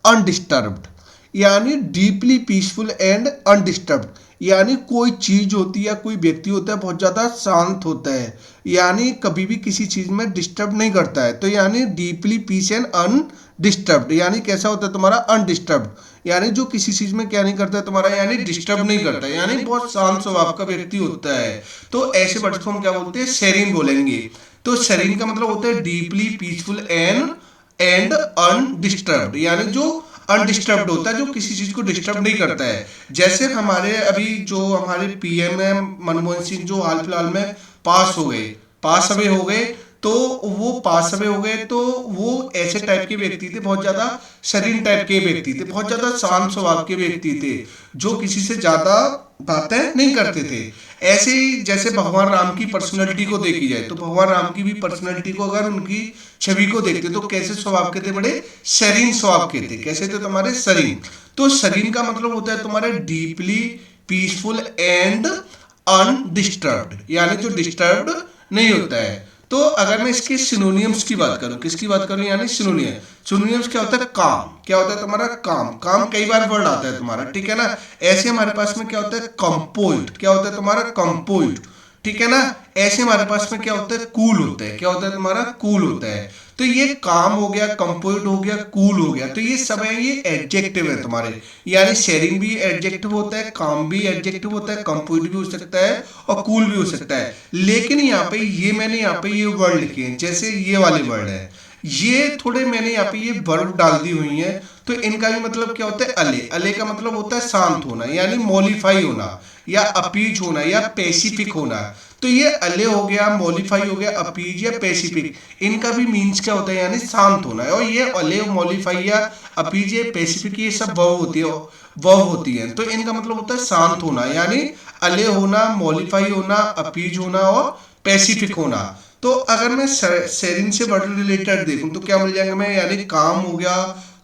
अनडिस्टर्ब्ड, यानी डीपली पीसफुल एंड अनडिस्टर्ब्ड, यानी कोई चीज होती है कोई व्यक्ति होता है बहुत ज्यादा शांत होता है, यानी कभी भी किसी चीज में डिस्टर्ब नहीं करता है। तो यानी डीपली पीस एंड अनडिस्टर्ब्ड, यानी कैसा होता है तुम्हारा अनडिस्टर्ब्ड, यानी जो किसी चीज में क्या नहीं करता है तुम्हारा यानी डिस्टर्ब नहीं करता है, यानी बहुत शांत स्वभाव का व्यक्ति होता है। तो ऐसे वर्ड्स को हम क्या बोलते हैं सेरीन बोलेंगे। तो सेरीन का मतलब होता है डीपली पीसफुल एंड अनडिस्टर्ब्ड, यानी जो अनडिस्टर्ब्ड होता है, जो किसी चीज को डिस्टर्ब नहीं करता है। जैसे हमारे अभी जो हमारे PM है मनमोहन सिंह, जो हाल फिलहाल में पास हो गए, पास अवे हो गए, तो वो पास अवे हो गए, तो वो ऐसे टाइप के व्यक्ति थे, बहुत ज्यादा शरीर टाइप के व्यक्ति थे, बहुत ज्यादा शांत स्वभाव के व्यक्ति थे, जो किसी से ज्यादा बातें नहीं करते थे। ऐसे ही जैसे भगवान राम की पर्सनैलिटी को देखी जाए, तो भगवान राम की भी पर्सनैलिटी को अगर उनकी छवि को देखते तो कैसे स्वभाव के थे, बड़े शरीन स्वभाव के थे, कैसे थे तुम्हारे शरीन। तो शरीन का मतलब होता है तुम्हारे डीपली पीसफुल एंड अनडिस्टर्ब्ड, यानी जो डिस्टर्ब्ड नहीं होता है। तो अगर मैं इसके सिनोनियम्स की बात करूं, किसकी बात करूं यानी सिनोनियम, सिनोनियम्स क्या होता है काम, क्या होता है तुम्हारा काम, काम कई बार वर्ड आता है तुम्हारा, ठीक है ना। ऐसे हमारे पास में क्या होता है कंपोज्ड, क्या होता है तुम्हारा कंपोज्ड, ठीक है ना। ऐसे हमारे पास में क्या होता है कूल होता है, क्या होता है तुम्हारा कूल होता है। तो ये काम हो गया, कंपोज्ड हो गया, कूल हो गया, तो ये सब है ये एडजेक्टिव है तुम्हारे, यानी शेयरिंग भी एडजेक्टिव होता है, काम भी एडजेक्टिव होता है, कंपोज्ड भी हो सकता है, और कूल भी हो सकता है। लेकिन यहाँ पे ये मैंने यहाँ पे ये वर्ड लिखे हैं, जैसे ये वाले वर्ड है, ये थोड़े मैंने यहाँ पे ये वर्ब डाल दी हुई है, तो इनका भी मतलब क्या होता है अले, अले का मतलब होता है शांत होना, यानी मॉलिफाई होना, या अपीज होना, या पैसिफिक होना। तो ये अले हो गया, मॉलिफाई हो गया, अपीज या पैसिफिक, इनका भी मीन्स क्या होता है यानी शांत होना है। और ये अले, मॉलिफाई या अपीज या पैसिफिक ये सब वर्ब होती है, वर्ब होती हैं। तो इनका मतलब होता है शांत होना, यानी अले होना, मॉलिफाई होना, अपीज होना और पैसिफिक होना। तो अगर मैं सेरिन से वर्ड रिलेटेड देखूं तो क्या मिल जाएगा मैं, यानी काम हो गया,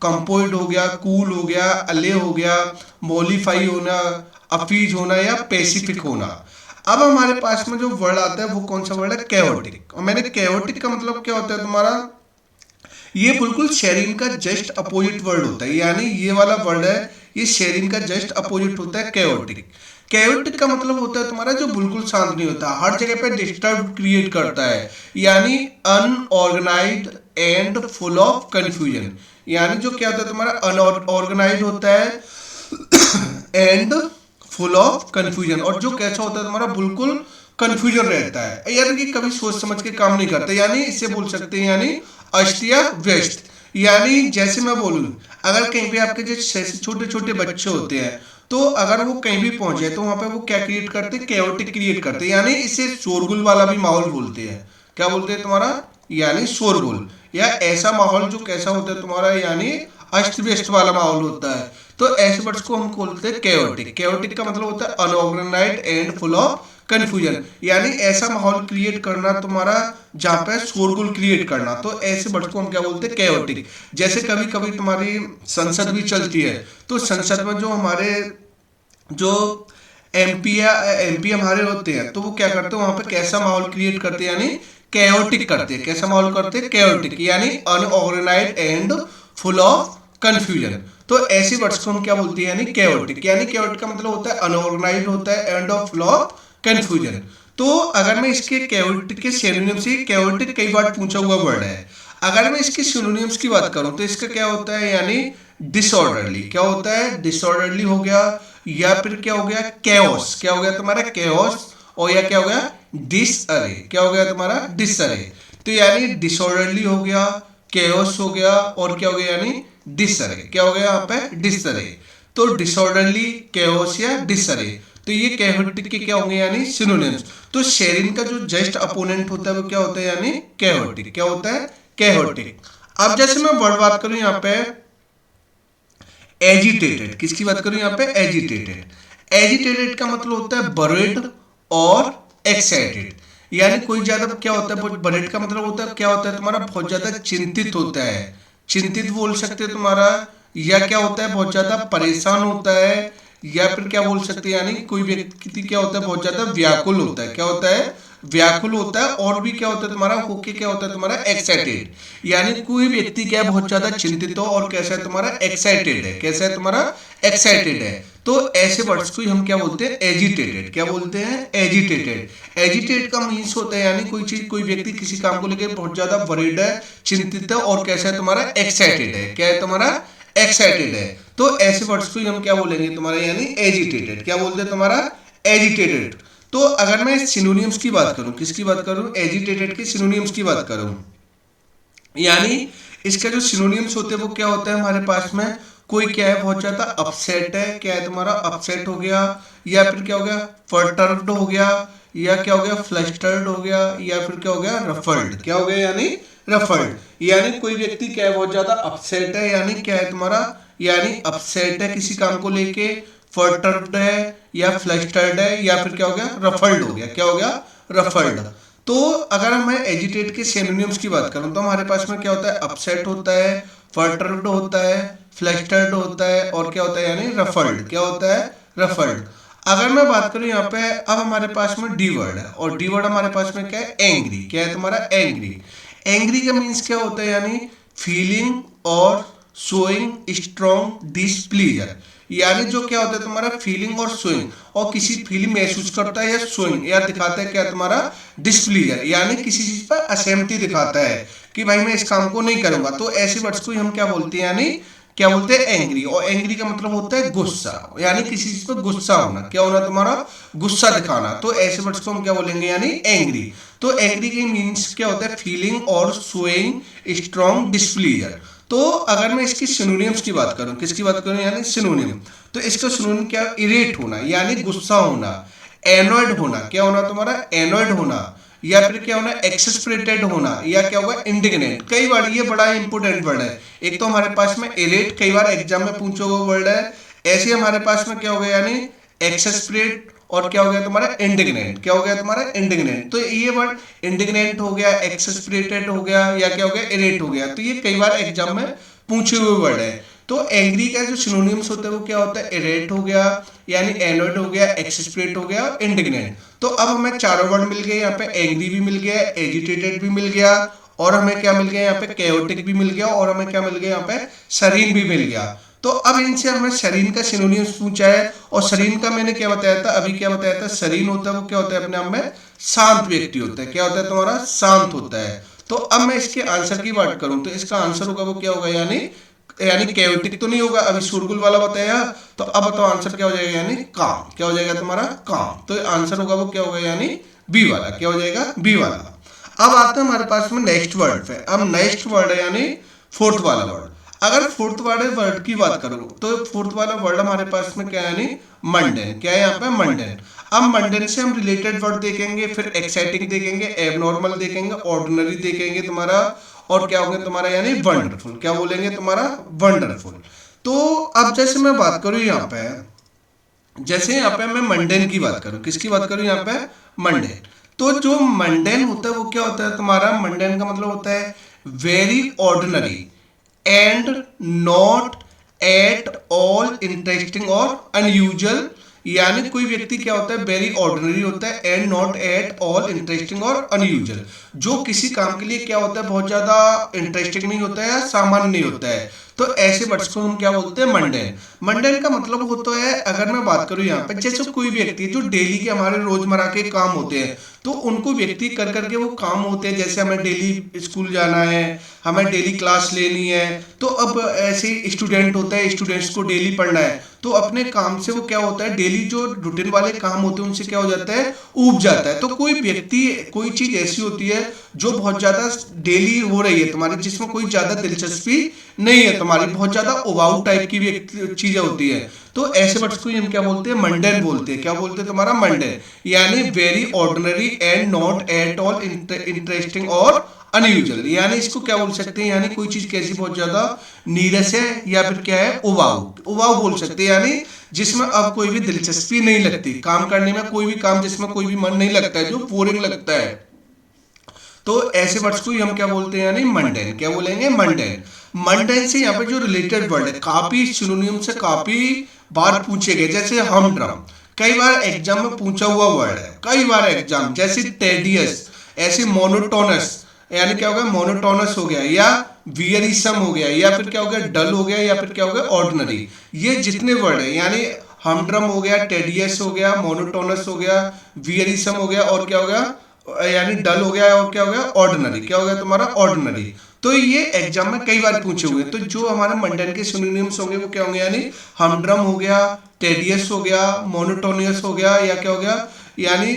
कंपोज्ड हो गया, कूल हो गया, अले हो गया, मॉलिफाई होना, अपीज होना या पैसिफिक होना। अब हमारे पास में जो वर्ड आता है वो कौन सा वर्ड है, कैओटिक। और मैंने कैओटिक का मतलब क्या होता है तुम्हारा, ये बिल्कुल शेरिन का जस्ट अपोजिट वर्ड होता है, यानी ये वाला वर्ड है ये शेरिन का जस्ट अपोजिट होता है कैओटिक। कैओटिक का मतलब होता है तुम्हारा जो बिल्कुल शांत नहीं होता, हर जगह पे डिस्टर्ब क्रिएट करता है, यानी unorganised and full of confusion. यानी जो क्या होता है तुम्हारा अनऑर्गेनाइज होता है एंड फुल ऑफ कंफ्यूजन, और जो कैसा होता है तुम्हारा बिल्कुल कंफ्यूजन रहता है, यानी कि कभी सोच समझ के काम नहीं करते, यानी इससे बोल सकते हैं यानी अस्त या व्यस्त। यानी जैसे मैं बोलूं, अगर कहीं पे आपके जो छोटे छोटे बच्चे होते हैं तो अगर वो कहीं भी पहुंचे तो वहां पे वो क्या क्रिएट करते हैं, कैओटिक क्रिएट करते हैं, यानी इसे शोरगुल वाला भी माहौल बोलते हैं। क्या बोलते हैं तुम्हारा, यानी शोरगुल, या ऐसा माहौल जो कैसा होता है तुम्हारा, यानी अस्त व्यस्त वाला माहौल होता है। तो ऐसे वर्ड्स को हम बोलते हैं कैओटिक। कैओटिक का मतलब होता है unorganised and full of confusion, यानी ऐसा माहौल क्रिएट करना तुम्हारा जहाँ पे शोरगुल क्रिएट करना। तो ऐसे वर्ड्स को हम क्या बोलते हैं, कैओटिक। जैसे कभी कभी तुम्हारी संसद भी चलती है, तो संसद में जो हमारे जो एमपी हमारे होते हैं तो वो क्या करते हैं, वहां पे कैसा माहौल क्रिएट करते हैं, यानी कैओटिक करते हैं। कैसा माहौल करते हैं, कैओटिक, यानी unorganised and full of confusion. तो ऐसी वर्ड्स को हम क्या बोलते हैं, यानी कैओटिक। यानी कैओटिक का मतलब होता है अनऑर्गेनाइज्ड होता है end of full of confusion. तो अगर मैं इसके कैओटिक के सिनोनिम से, कैओटिक कई बार पूछा हुआ वर्ड है, अगर मैं इसके सिनोनिम्स की बात करूं तो इसका क्या होता है, यानी डिसऑर्डरली। क्या होता है, डिसऑर्डरली हो गया, या फिर क्या हो गया, कैओस। क्या हो गया तुम्हारा, कैओस। और या क्या हो गया, डिसअरे। क्या हो गया तुम्हारा, डिसअरे। तो यानी डिसऑर्डरली हो गया, कैओस हो गया, और क्या हो गया, यानी डिसअरे। क्या हो गया यहाँ पे, डिसअरे। तो डिसऑर्डरली, कैओस या डिसअरे, तो ये कैओटिक के क्या होंगे, यानी सिनोनिम्स। तो शेरिन का जो जस्ट अपोनेंट होता है वो क्या होता है, यानी कैओटिक। क्या होता है, कैओटिक। अब जैसे मैं वर्ड बात करूं यहाँ पे एजिटेटेड, किसकी बात करूं यहाँ पे, एजिटेटेड। एजिटेटेड का मतलब होता है बरेड और एक्साइटेड, यानी कोई ज्यादा क्या होता है, बरेड का मतलब होता है क्या होता है तुम्हारा, बहुत ज्यादा चिंतित होता है, चिंतित बोल सकते हैं तुम्हारा, या क्या होता है बहुत ज्यादा परेशान होता है, या फिर क्या बोल सकते हैं, यानी कोई व्यक्ति क्या होता है बहुत ज्यादा व्याकुल होता है। क्या होता है, व्याकुल होता है। और भी क्या होता है तुम्हारा, होके क्या होता है तुम्हारा, एक्साइटेड, यानी कोई व्यक्ति क्या है बहुत ज्यादा चिंतित हो और कैसा है तुम्हारा, एक्साइटेड है। कैसा है तुम्हारा, एक्साइटेड है। तो ऐसे वर्ड्स को हम क्या बोलते हैं, एजिटेटेड। क्या बोलते हैं, एजिटेटेड। एजिटेट का मीन्स होता है यानी कोई चीज, कोई व्यक्ति किसी काम को लेकर बहुत ज्यादा वरीड है, चिंतित है, और कैसा है तुम्हारा, एक्साइटेड है। क्या है तुम्हारा, एक्साइटेड है। तो ऐसे वर्ड्स को हम क्या बोलेंगे तुम्हारा, यानी एजिटेटेड। क्या बोलते हैं तुम्हारा, एजिटेटेड। तो अगर मैं सिनोनिम्स की बात करूं, किसकी बात करूं, एजिटेटेड के सिनोनिम्स की बात करूं, यानी इसका जो सिनोनिम्स होते हैं वो क्या होता है हमारे पास में, कोई क्या है बहुत ज्यादा अपसेट है, क्या है तुम्हारा, अपसेट हो गया, या फिर क्या हो गया, पर्टर्ब्ड हो गया, या क्या हो गया, फ्लस्टर्ड हो गया, या फिर क्या हो गया, रफल्ड। क्या हो गया, यानी रफल्ड। यानी कोई व्यक्ति क्या है बहुत ज्यादा अपसेट है, यानी क्या है तुम्हारा, यानी अपसेट है किसी काम को लेके, पर्टर्ब्ड है, या फ्लस्टर्ड है, या फिर क्या हो गया, रफल्ड हो गया। क्या हो गया, रफल्ड। तो अगर मैं एजिटेट के सिनोनिम्स की बात करूं तो हमारे पास में क्या होता है, अपसेट होता है, पर्टर्ब्ड होता है, फ्लस्टर्ड होता है, और क्या होता है, यानी रफल्ड। क्या होता है, रफल्ड। अगर मैं बात करूं यहाँ पे, अब हमारे पास में डी वर्ड है, और डी वर्ड हमारे पास में क्या है, एंग्री। क्या है तुम्हारा, एंग्री। एंग्री का मीन्स क्या होता है, यानी फीलिंग और शोइंग स्ट्रॉन्ग डिसप्लीजर, यानी जो क्या होता है तुम्हारा, फीलिंग और शोइंग, और किसी फीलिंग महसूस करता है, या शोइंग या दिखाता है क्या तुम्हारा, डिसप्लीजर, यानी किसी चीज पर असहमति दिखाता है कि भाई मैं इस काम को नहीं करूंगा। तो ऐसे वर्ड्स को हम क्या बोलते हैं, यानी क्या बोलते हैं, एंग्री। और एंग्री का मतलब होता है गुस्सा, यानी किसी चीज पर गुस्सा होना। क्या होना तुम्हारा, गुस्सा दिखाना। तो ऐसे वर्ड्स को हम क्या बोलेंगे, यानी एंग्री। तो एंग्री के मीन्स क्या होता है, फीलिंग और शोइंग स्ट्रॉन्ग डिसप्लीजर। तो अगर मैं इसकी सिनोनिम्स की बात करूं, किसकी बात करूं, यानी सिनोनिम, तो इसका सिनोनिम क्या, इरेट होना, यानी गुस्सा होना, एनॉयड होना। क्या होना तुम्हारा, एनॉयड होना, या फिर क्या होना, एक्सस्परेटेड होना, या क्या होगा, इंडिग्नेंट। कई बार ये बड़ा इंपोर्टेंट वर्ड है। एक तो हमारे पास में इरेट, कई बार एग्जाम में पूछा हुआ वर्ड है, ऐसे हमारे पास में क्या हो गया, यानी एक्सस्परेट, और क्या हो गया तुम्हारा इंडिग्नेंट, क्या हो गया तुम्हारा इंडिग्नेंट। तो ये वर्ड इंडिग्नेंट हो गया, एक्सस्परेटेड हो गया, या क्या हो गया इरेट हो गया। तो ये कई बार एग्जाम में पूछे हुए वर्ड है। तो एंग्री का जो सिनोनिम्स होता है वो क्या होता है, इरेट हो गया, यानी एनोइड हो गया, एक्सस्परेट हो गया, इंडिग्नेंट। तो अब हमें चारों वर्ड मिल गए, यहाँ पे एंग्री भी मिल गया, एजिटेटेड भी मिल गया, और हमें क्या मिल गया यहाँ पे कैओटिक भी मिल गया, और हमें क्या मिल गया यहाँ पे सरीन भी मिल गया। तो अब इनसे हमें सरीन का सिनोनिम्स पूछा है, और सरीन का मैंने क्या बताया था, अभी क्या बताया था, सरीन होता है वो क्या होता है अपने आप में शांत व्यक्ति होता है। क्या होता है तुम्हारा, शांत होता है। तो अब मैं इसके आंसर की बात करूं तो इसका आंसर होगा वो क्या होगा, यानी यानी कैओटिक तो नहीं होगा, अभी शोरगुल वाला बताया। तो अब बताओ आंसर क्या हो जाएगा, यानी काम। क्या हो जाएगा तुम्हारा, काम। तो आंसर होगा वो क्या होगा, यानी बी वाला। क्या हो जाएगा, बी वाला। अब आते हैं हमारे पास में नेक्स्ट वर्ड पे। अब नेक्स्ट वर्ड है यानी फोर्थ वाला वर्ड। अगर फोर्थ वाले वर्ड की बात करूं तो फोर्थ वाला वर्ड हमारे पास में क्या है, यानी मंडेन। क्या है यहाँ पे, मंडेन। अब मंडेन से हम रिलेटेड वर्ड देखेंगे, फिर एक्साइटिंग देखेंगे, एबनॉर्मल देखेंगे, ऑर्डिनरी देखेंगे तुम्हारा, और क्या होगा तुम्हारा, यानी वंडरफुल। क्या बोलेंगे तुम्हारा, वंडरफुल। तो अब जैसे मैं बात करूं यहाँ पे, जैसे यहाँ पे मैं मंडेन की बात करूं, किसकी बात करूं यहाँ पे, मंडेन। तो जो मंडेन होता है वो क्या होता है तुम्हारा, मंडेन का मतलब होता है very ordinary and not at all interesting और अनयूजुअल। यानी कोई व्यक्ति क्या होता है, वेरी ऑर्डिनरी होता है, and not at all interesting और अनयूजुअल। जो किसी काम के लिए क्या होता है, बहुत ज्यादा इंटरेस्टिंग नहीं होता है या सामान्य नहीं होता है। तो ऐसे वर्ड्स को हम क्या बोलते हैं, मंडेन। मंडेन का मतलब होता है, अगर मैं बात करूं यहाँ पे, जैसे कोई व्यक्ति जो डेली के हमारे रोजमर्रा के काम होते हैं, तो उनको व्यक्ति कर करके वो काम होते हैं, जैसे हमें डेली स्कूल जाना है, हमें डेली क्लास लेनी है। तो अब ऐसे स्टूडेंट होता है, स्टूडेंट्स को डेली पढ़ना है, तो अपने काम से वो क्या होता है, डेली जो रूटीन वाले काम होते हैं उनसे क्या हो जाता है, ऊब जाता है। तो कोई व्यक्ति, कोई चीज ऐसी होती है जो बहुत ज्यादा डेली हो रही है तुम्हारी, जिसमें कोई ज्यादा दिलचस्पी नहीं है तुम्हारी, बहुत ज्यादा उबाऊ टाइप की भी चीजें होती है। तो ऐसे वर्ड्स को हम क्या बोलते हैं, मंडेन बोलते हैं। क्या बोलते हैं तुम्हारा, मंडेन। यानी very ordinary and not at all interesting और अनयूजुअल। यानी इसको क्या बोल सकते हैं, यानी कोई चीज कैसी बहुत ज्यादा नीरस है, या फिर क्या है, उबाऊ। उबाऊ बोल सकते हैं, यानी जिसमें अब कोई भी दिलचस्पी नहीं लगती काम करने में, कोई भी काम जिसमें कोई भी मन नहीं लगता है, जो बोरिंग लगता है। तो ऐसे वर्ड्स को हम क्या बोलते हैं, यानी मंडेन। क्या बोलेंगे, मंडेन। मंडेन से यहाँ पे जो रिलेटेड वर्ड है, काफी सिनोनियम से काफी बार पूछे गए, जैसे हमड्रम, कई बार एग्जाम में पूछा हुआ वर्ड है, कई बार एग्जाम। जैसे टेडियस, ऐसे मोनोटोनस, यानी क्या हो गया, मोनोटोनस हो गया, या वियरिसम हो गया, या फिर क्या हो गया, डल हो गया, या फिर क्या हो गया, ऑर्डिनरी। ये जितने वर्ड है, यानी हमड्रम हो गया, टेडियस हो गया, मोनोटोनस हो गया, वियरिसम हो गया, और क्या हो गया, यानी डल हो गया, और क्या हो गया, ऑर्डिनरी। क्या हो गया तुम्हारा, ऑर्डिनरी। तो ये एग्जाम में कई बार पूछे हुए। तो जो हमारे मंडेन के सिनोनिम्स होंगे वो क्या होंगे, यानी हमड्रम हो गया, टेडियस हो गया, मोनोटोनियस हो गया, या क्या हो गया, यानी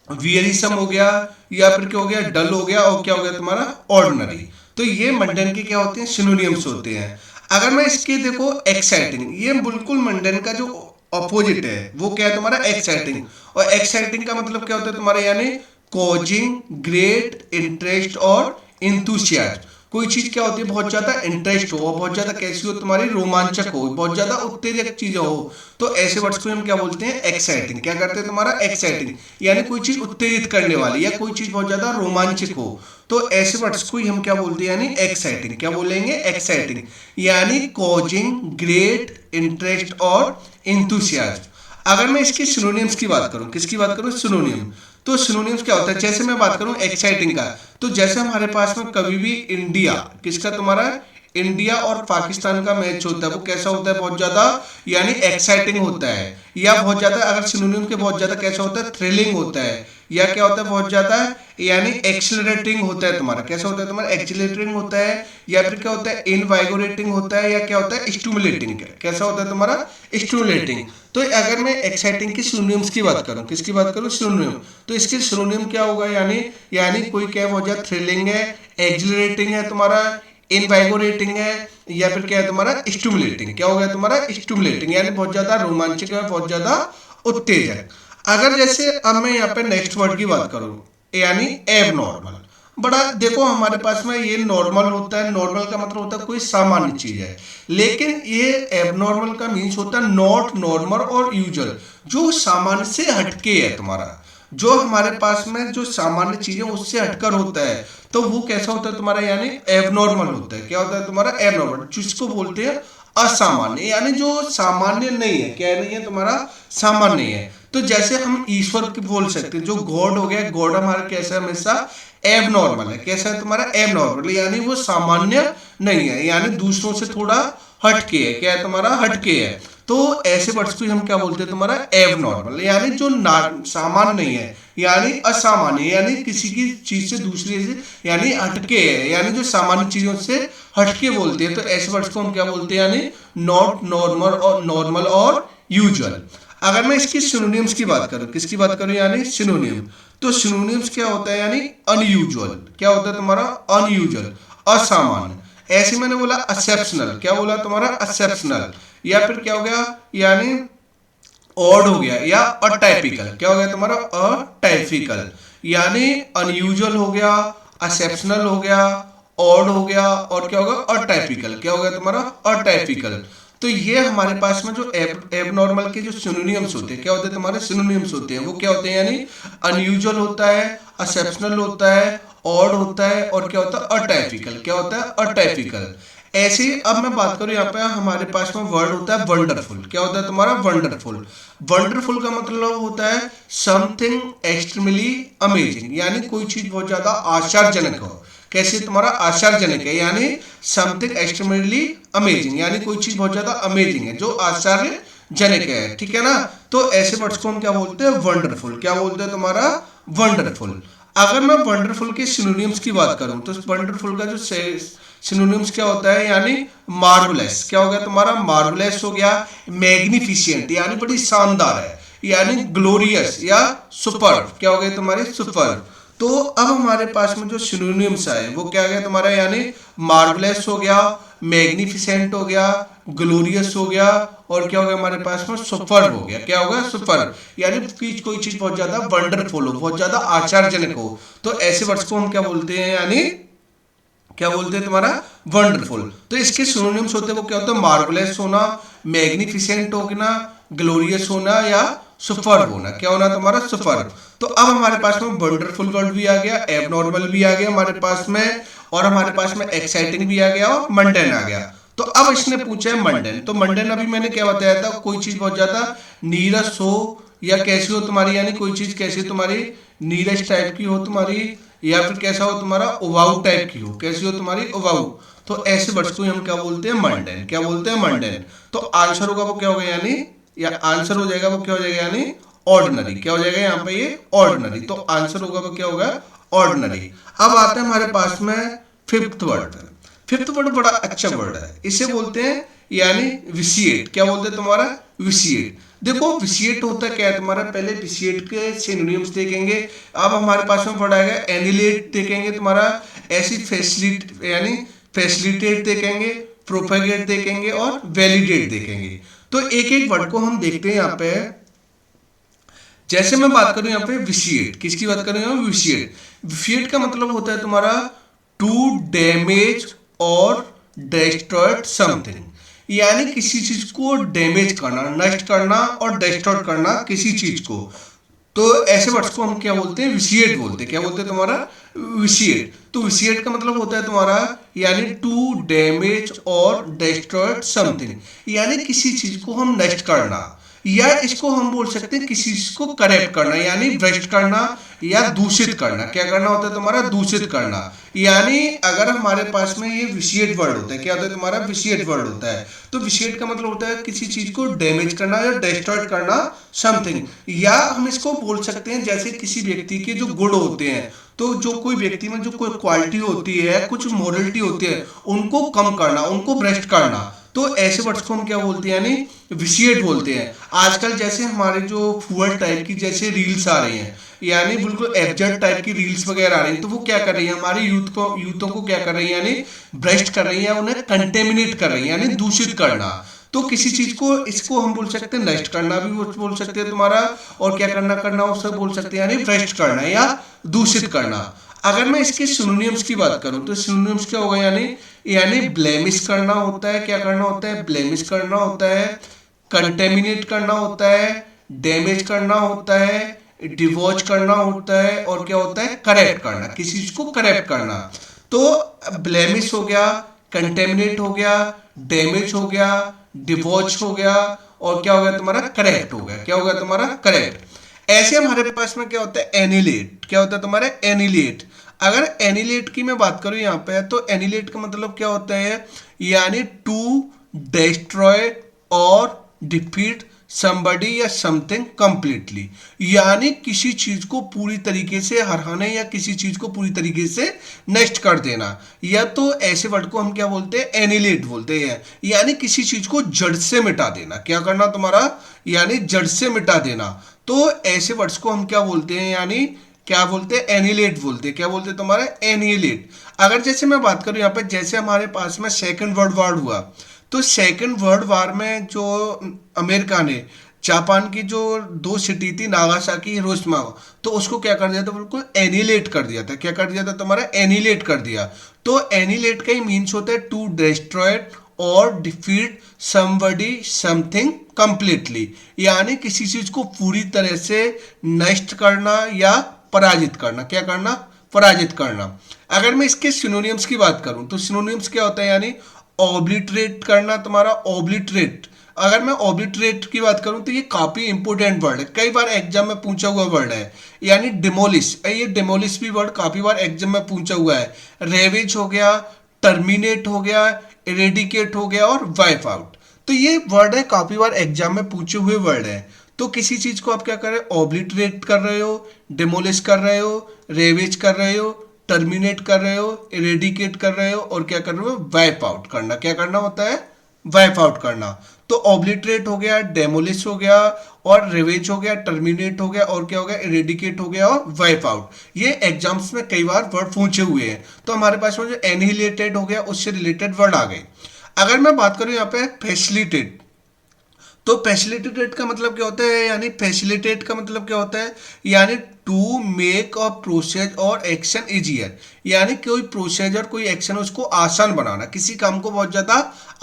वियरिसम हो गया, या फिर क्या हो गया, डल हो गया, और क्या हो गया तुम्हारा, ऑर्डिनरी। तो ये मंडेन के क्या होते हैं, सिनोनिम्स होते हैं। अगर मैं इसके देखो एक्साइटिंग, ये बिल्कुल मंडेन का जो अपोजिट है, वो क्या है तुम्हारा, एक्साइटिंग। और एक्साइटिंग का मतलब क्या होता है तुम्हारा, यानी कॉजिंग ग्रेट इंटरेस्ट और इंथुसियाज्म। कोई चीज क्या होती है, बहुत ज्यादा इंटरेस्ट हो, बहुत ज्यादा कैसी हो तुम्हारी, रोमांचक हो, बहुत ज्यादा उत्तेजक चीजें हो। तो ऐसे वर्ड्स को हम क्या बोलते हैं, एक्साइटिंग। क्या करते हैं तुम्हारा, एक्साइटिंग। यानी कोई चीज उत्तेजित करने वाली, या कोई चीज बहुत ज्यादा रोमांचक हो। तो ऐसे वर्ड्स को हम क्या बोलते हैं, यानी एक्साइटिंग। क्या बोलेंगे, एक्साइटिंग। यानी कॉजिंग ग्रेट इंटरेस्ट और इंथुसियाज्म। अगर मैं इसकी सिनोनिम्स की बात करूं, किसकी बात करूं, सिनोनिम। तो सिनोनिम्स क्या होता है, जैसे मैं बात करूं एक्साइटिंग का, तो जैसे हमारे पास में कभी भी इंडिया, किसका तुम्हारा, इंडिया और पाकिस्तान का मैच होता है, वो कैसा होता है, बहुत ज्यादा, यानी एक्साइटिंग होता है। या बहुत ज्यादा, अगर सिनोनिम के बहुत ज्यादा कैसा होता है, थ्रिलिंग होता है, या क्या होता है, बहुत ज्यादा, यानी एक्सिलरेटिंग होता है तुम्हारा। कैसा होता है तुम्हारा, एक्सिलरेटिंग होता है, या फिर क्या होता है, इनवाइगोरेटिंग होता है, या क्या होता है, स्टिमुलेटिंग। कैसा होता है तुम्हारा, स्टिमुलेटिंग। तो अगर मैं एक्साइटिंग की सिनोनिम्स की बात करूं, किसकी बात करूं, सिनोनिम, तो इसके सिनोनिम क्या होगा, यानी कोई क्या हो जाए, थ्रिलिंग है, एक्सिलरेटिंग है तुम्हारा, इनवाइगोरेटिंग है, या फिर क्या है तुम्हारा, स्टिमुलेटिंग। क्या हो गया तुम्हारा, स्टिमुलेटिंग, यानी बहुत ज्यादा रोमांचक है, बहुत ज्यादा उत्तेजक। अगर जैसे अब मैं यहाँ पे नेक्स्ट वर्ड की बात करूं, यानी एबनॉर्मल। बड़ा देखो हमारे पास में ये नॉर्मल होता है, नॉर्मल का मतलब होता है कोई सामान्य चीज है, लेकिन ये एबनॉर्मल का मीन्स होता है नॉट नॉर्मल और यूजुअल, जो सामान्य से हटके है तुम्हारा, जो हमारे पास में जो सामान्य चीजें उससे हटकर होता है, तो वो कैसा होता है तुम्हारा, यानी एबनॉर्मल होता है। क्या होता है तुम्हारा एबनॉर्मल, जिसको बोलते हैं असामान्य, यानी जो सामान्य नहीं है, क्या नहीं है तुम्हारा, सामान्य है। तो जैसे हम ईश्वर की बोल सकते हैं, जो गॉड हो गया, गॉड हमारा कैसा है, हमेशा एब नॉर्मल है। कैसा है तुम्हारा, एब नॉर्मल, यानी वो सामान्य नहीं है, यानी दूसरों से थोड़ा हटके है। क्या है तुम्हारा, हटके है। तो ऐसे वर्ड्स को हम क्या बोलते हैं तुम्हारा, एब नॉर्मल, यानी जो सामान्य नहीं है, यानी असामान्य, यानी किसी की चीज से दूसरे से यानी हटके है, यानी जो सामान्य चीजों से हटके बोलते हैं। तो ऐसे वर्ड्स को हम क्या बोलते हैं, यानी नॉट नॉर्मल और नॉर्मल और यूजुअल। अगर मैं इसकी सिनोनिम्स की बात करूं, किसकी बात करूं, यानी सिनोनिम, तो सिनोनिम्स क्या होता है, यानी अनयूजुअल। क्या होता है तुम्हारा, अनयूजुअल, असामान्य। ऐसे मैंने बोला एक्सेप्शनल, क्या बोला तुम्हारा, एक्सेप्शनल, या फिर क्या हो गया, यानी ऑड हो गया, या अटाइपिकल। क्या हो गया तुम्हारा, अटाइपिकल, यानी अनयूजुअल हो गया, एक्सेप्शनल हो गया, ऑड हो गया, और क्या होगा, अटाइपिकल। क्या हो गया तुम्हारा, अटाइपिकल। तो ये हमारे पास में जो एबनॉर्मल के जो सिनोनिम्स होते हैं, क्या होते हैं तुम्हारे सिनोनिम्स होते हैं, वो क्या होते हैं, यानी अनयूजुअल होता है, एक्सेप्शनल होता है, ऑड होता है, और क्या होता है, अटाइपिकल। क्या होता है, अटाइपिकल। ऐसे ही अब मैं बात करूं, यहाँ पे हमारे पास में वर्ड होता है वंडरफुल। क्या होता है तुम्हारा, वंडरफुल। वंडरफुल का मतलब होता है समथिंग एक्सट्रीमली अमेजिंग, यानी कोई चीज बहुत ज्यादा आश्चर्यजनक हो। कैसे तुम्हारा, आश्चर्यजनक है, यानी समथिंग एक्सट्रीमली अमेजिंग, यानी कोई चीज बहुत ज्यादा अमेजिंग है, जो आश्चर्यजनक है। ठीक है ना। तो ऐसे वर्ड्स को हम क्या बोलते हैं, वंडरफुल। क्या बोलते हैं तुम्हारा, वंडरफुल। अगर मैं वंडरफुल के सिनोनिम्स की बात करूं, तो वंडरफुल का जो सिनोनिम्स क्या होता है, यानी मार्वलेस। क्या हो गया तुम्हारा, मार्वलेस हो गया, मैग्निफिशिएंट, यानी बड़ी शानदार है, यानी ग्लोरियस, या सुपर। क्या हो गया तुम्हारे, सुपर। तो अब हमारे पास में जो सिनोनिम्स आए वो क्या गया तुम्हारा, यानी मार्वलेस हो गया, मैग्निफिसेंट हो गया, ग्लोरियस हो गया, और क्या हो गया हमारे पास में, सुपर हो गया। क्या होगा, सुपर, यानी कोई चीज बहुत ज्यादा वंडरफुल हो, बहुत ज्यादा आश्चर्यजनक हो। तो ऐसे वर्ड्स को हम क्या बोलते हैं, यानी क्या बोलते हैं तुम्हारा, वंडरफुल। तो इसके सिनोनिम्स होते हैं, वो क्या होता है, मार्वलेस होना, मैग्निफिसेंट होना, ग्लोरियस होना, या सुपर होना। क्या होना तुम्हारा, सुपर। तो अब हमारे पास में वंडरफुल वर्ड भी आ गया, एबनॉर्मल भी आ गया हमारे पास में, और हमारे पास में एक्साइटिंग भी आ गया, और मंडेन आ गया। तो अब इसने पूछा है मंडेन। तो मंडेन अभी मैंने क्या बताया था, कोई चीज बहुत ज्यादा नीरस हो, या कैसी हो तुम्हारी, यानी कोई चीज कैसी तुम्हारी, नीरस टाइप की हो तुम्हारी, या फिर कैसा हो तुम्हारा, उबाऊ टाइप की हो। कैसी हो तुम्हारी, उबाऊ। तो ऐसे वर्ड्स को हम क्या बोलते हैं, मंडेन। क्या बोलते हैं, मंडेन। तो आंसर होगा वो क्या होगा, यानी या आंसर हो जाएगा वो क्या हो जाएगा, यानी ऑर्डिनरी। क्या हो जाएगा यहाँ पे, ये ऑर्डिनरी। तो आंसर होगा वो क्या होगा, ऑर्डिनरी। अब आते हैं हमारे पास में फिफ्थ वर्ड। फिफ्थ वर्ड बड़ा अच्छा वर्ड है, इसे बोलते हैं यानी विशिएट। क्या बोलते हैं तुम्हारा, विशिएट। देखो विशिएट होता क्या है तुम्हारा, पहले विशिएट के सिनोनिम्स देखेंगे। अब हमारे पास में वर्ड आएगा एनिलेट देखेंगे तुम्हारा, ऐसी फैसिलिट यानी फैसिलिटेट देखेंगे, प्रोपेगेट देखेंगे, और वैलिडेट देखेंगे। तो एक एक वर्ड को हम देखते हैं यहाँ पे। जैसे मैं बात करूं यहाँ पे विशिएट, किसकी बात करूं यहाँ, विशिएट। विशिएट का मतलब होता है तुम्हारा टू डैमेज और डिस्ट्रॉय समथिंग, यानी किसी चीज को डैमेज करना, नष्ट करना, और डिस्ट्रॉय करना किसी चीज को। तो ऐसे वर्ड्स को हम क्या बोलते हैं, विशिएट बोलते हैं। क्या बोलते हैं तुम्हारा, विशिएट। तो विशिएट का मतलब होता है तुम्हारा यानी टू डैमेज और डिस्ट्रॉय समथिंग, यानी किसी चीज को हम नष्ट करना, या इसको हम बोल सकते हैं किसी चीज को करेक्ट करना, यानी भ्रष्ट करना, या दूषित करना। क्या करना होता है तुम्हारा, दूषित करना। यानी अगर हमारे पास में ये विशिएट वर्ड होता है, क्या होता है तुम्हारा, विशिएट वर्ड होता है। तो विशिएट का मतलब होता है किसी चीज को डैमेज करना या डिस्ट्रॉय करना समथिंग। या हम इसको बोल सकते हैं जैसे किसी व्यक्ति के जो गुण होते हैं, तो जो कोई व्यक्ति में जो कोई क्वालिटी होती है, कुछ मोरलिटी होती है, उनको कम करना, उनको भ्रष्ट करना। तो ऐसे वर्ड्स को हम क्या बोलते हैं, यानी विशिएट बोलते हैं। आजकल जैसे हमारे जो फुअर टाइप की जैसे रील्स आ रही हैं, यानी बिल्कुल एब्जर्ट टाइप की रील्स वगैरह आ रही हैं, तो वो क्या कर रही है, हमारे यूथों को क्या कर रही है, यानी भ्रष्ट कर रही है, उन्हें कंटेमिनेट कर रही है, यानी दूषित करना। तो किसी चीज को, इसको हम बोल सकते हैं नष्ट करना भी बोल सकते हैं तुम्हारा, और क्या करना, उससे बोल सकते हैं यानी भ्रष्ट करना या दूषित करना। अगर मैं इसके सिनोनिम्स की बात करूं तो सिनोनिम्स क्या होगा, यानी यानी ब्लेमिश करना होता है, क्या करना होता है, ब्लेमिश करना होता है, कंटेमिनेट करना होता है, डैमेज करना होता है, डिवोच करना होता है, और क्या होता है, करेक्ट करना, किसी चीज को करेक्ट करना। तो ब्लेमिश हो गया, कंटेमिनेट हो गया, डैमेज हो गया, डिवोच हो गया, और क्या हो गया तुम्हारा, करेक्ट हो गया। क्या हो गया तुम्हारा, करेक्ट। ऐसे हमारे पास में क्या होता है, एनिलेट। क्या होता है तुम्हारा, एनिलेट। अगर एनिलेट की मैं बात करूं यहाँ पे, तो एनिलेट का मतलब क्या होता है, यानी टू डिस्ट्रॉय और डिफीट somebody या समथिंग कंप्लीटली, यानी किसी चीज को पूरी तरीके से हराने या किसी चीज को पूरी तरीके से नष्ट कर देना। या तो ऐसे वर्ड को हम क्या बोलते हैं, एनिलेट बोलते हैं, यानी किसी चीज को जड़ से मिटा देना। क्या करना तुम्हारा, यानी जड़ से मिटा देना। तो ऐसे वर्ड्स को हम क्या बोलते हैं, यानी क्या बोलते हैं, एनिलेट बोलते हैं। क्या बोलते हैं तुम्हारा, एनिलेट। अगर जैसे मैं बात करूं यहाँ पे, जैसे हमारे पास में सेकंड वर्ल्ड वॉर हुआ, तो सेकंड वर्ल्ड वॉर में जो अमेरिका ने जापान की जो दो सिटी थी, नागासाकी, हिरोशिमा, तो उसको क्या कर दिया था, बिल्कुल एनिलेट कर दिया था। क्या कर दिया था तुम्हारा, एनिलेट कर दिया। तो एनिलेट का ही मीन्स होता है टू डिस्ट्रॉय और डिफीट समबडी समथिंग कंप्लीटली, यानी किसी चीज को पूरी तरह से नष्ट करना या पराजित करना। क्या करना, पराजित करना। अगर मैं इसके सिनोनियम्स की बात करूं तो सिनोनियम्स क्या होता है, यानी ऑब्लिटरेट करना, तुम्हारा ऑब्लिटरेट। अगर मैं ऑब्लिटरेट की बात करूं तो ये काफी इंपोर्टेंट वर्ड है, कई बार एग्जाम में पूछा हुआ वर्ड है। यानी डिमोलिश, ये डिमोलिश भी वर्ड काफी बार एग्जाम में पूछा हुआ है। रेवेज हो गया, टर्मिनेट हो गया, इरेडिकेट हो गया, और वाइप आउट। तो ये वर्ड है, काफी बार एग्जाम में पूछे हुए वर्ड है। तो किसी चीज को आप क्या कर रहे हो, ऑब्लिटरेट कर रहे हो, डिमोलिश कर रहे हो, रेवेज कर रहे हो, टर्मिनेट कर रहे हो, इरेडिकेट कर रहे हो, और क्या कर रहे हो, वाइप आउट करना। क्या करना होता है, वाइप आउट करना। तो ऑब्लिटरेट हो गया, डेमोलिश हो गया, और रिवेज हो गया, टर्मिनेट हो गया, और क्या हो गया, इरेडिकेट हो गया, और वाइप आउट। ये एग्जाम्स में कई बार वर्ड पूछे हुए हैं। तो हमारे पास में जो एनहिलेटेड हो गया, उससे रिलेटेड वर्ड आ गए। अगर मैं बात करूं यहाँ पे फैसिलिटेट, तो फैसिलिटेट का मतलब क्या होता है, यानी फैसिलिटेट का मतलब क्या होता है, यानी टू मेक अ प्रोसेस और एक्शन इजियर, यानी कोई प्रोसेस और कोई एक्शन उसको आसान बनाना, किसी काम को बहुत ज्यादा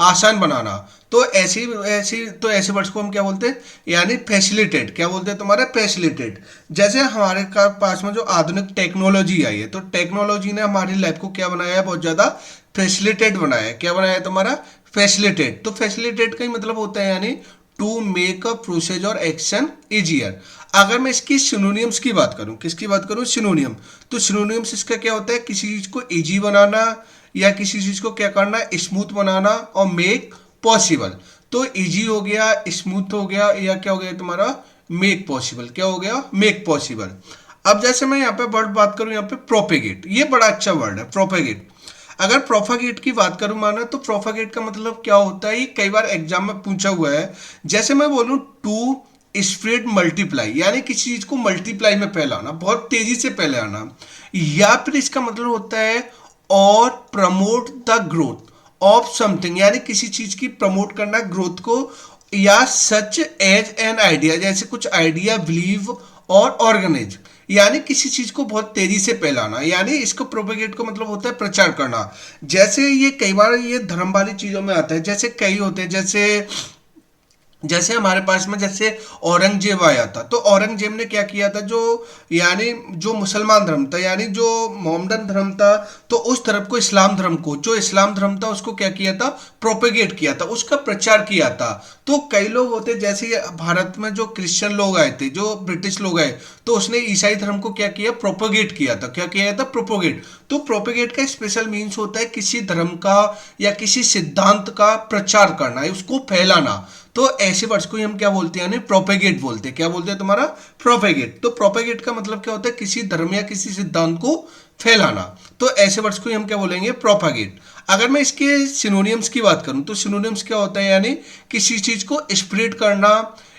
आसान बनाना। तो ऐसे वर्ड्स को हम क्या बोलते हैं, यानी फैसिलिटेट। क्या बोलते हैं तुम्हारे, फैसिलिटेट। जैसे हमारे पास में जो आधुनिक टेक्नोलॉजी आई है, तो टेक्नोलॉजी ने हमारी लाइफ को क्या बनाया है, बहुत ज्यादा फैसिलिटेट बनाया है। क्या बनाया है तुम्हारा, फैसिलिटेट। तो फैसिलिटेट का ही मतलब होता है, यानी टू मेक अ प्रोसेस और एक्शन इजियर। अगर मैं इसकी सिनोनियम्स की बात करूं, किसकी बात करूं, सिनोनियम, तो सिनोनियम्स इसका क्या होता है, किसी चीज को इजी बनाना, या किसी चीज को क्या करना, स्मूथ बनाना, और मेक पॉसिबल। तो इजी हो गया, स्मूथ हो गया, या क्या हो गया तुम्हारा, मेक पॉसिबल। क्या हो गया, मेक पॉसिबल। अब जैसे मैं यहाँ पे वर्ड बात करूं, यहाँ पे प्रोपेगेट, ये बड़ा अच्छा वर्ड है, प्रोपेगेट। अगर प्रोफागेट की बात करूं माना, तो प्रोफागेट का मतलब क्या होता है, ये कई बार एग्जाम में पूछा हुआ है। जैसे मैं बोलूं टू स्प्रेड मल्टीप्लाई, यानी किसी चीज को मल्टीप्लाई में फैलाना, बहुत तेजी से फैलाना। या फिर इसका मतलब होता है और promote the growth of something, यानी किसी चीज की प्रमोट करना, ग्रोथ को। या सच एज एन आइडिया, जैसे कुछ आइडिया, बिलीव और ऑर्गेनाइज, यानी किसी चीज को बहुत तेजी से फैलाना। यानी इसको प्रोपेगेट को मतलब होता है प्रचार करना। जैसे ये कई बार ये धर्म वाली चीजों में आता है, जैसे कई होते हैं, जैसे जैसे हमारे पास में जैसे औरंगजेब आया था, तो औरंगजेब ने क्या किया था, जो यानी जो मुसलमान धर्म था, यानी जो मोहम्मदन धर्म था, तो उस धर्म को, इस्लाम धर्म को, जो इस्लाम धर्म था उसको क्या किया था, प्रोपेगेट किया था, उसका प्रचार किया था। तो कई लोग होते, जैसे ये भारत में जो क्रिश्चियन लोग आए थे, जो ब्रिटिश लोग आए, तो उसने ईसाई धर्म को क्या किया, प्रोपोगेट किया था। क्या किया था, प्रोपोगेट। तो प्रोपेगेट का स्पेशल मीन्स होता है किसी धर्म का या किसी सिद्धांत का प्रचार करना है, उसको फैलाना। तो ऐसे वर्ड्स को हम क्या बोलते हैं, यानी प्रोपेगेट बोलते हैं। क्या बोलते हैं तुम्हारा, प्रोपेगेट। तो प्रोपेगेट का मतलब क्या होता है, किसी धर्म या किसी सिद्धांत को फैलाना। तो ऐसे वर्ड्स को हम क्या बोलेंगे, प्रोपेगेट। अगर मैं इसके सिनोनियम्स की बात करूं, तो सिनोनियम्स क्या होता है, यानी किसी चीज को स्प्रेड करना,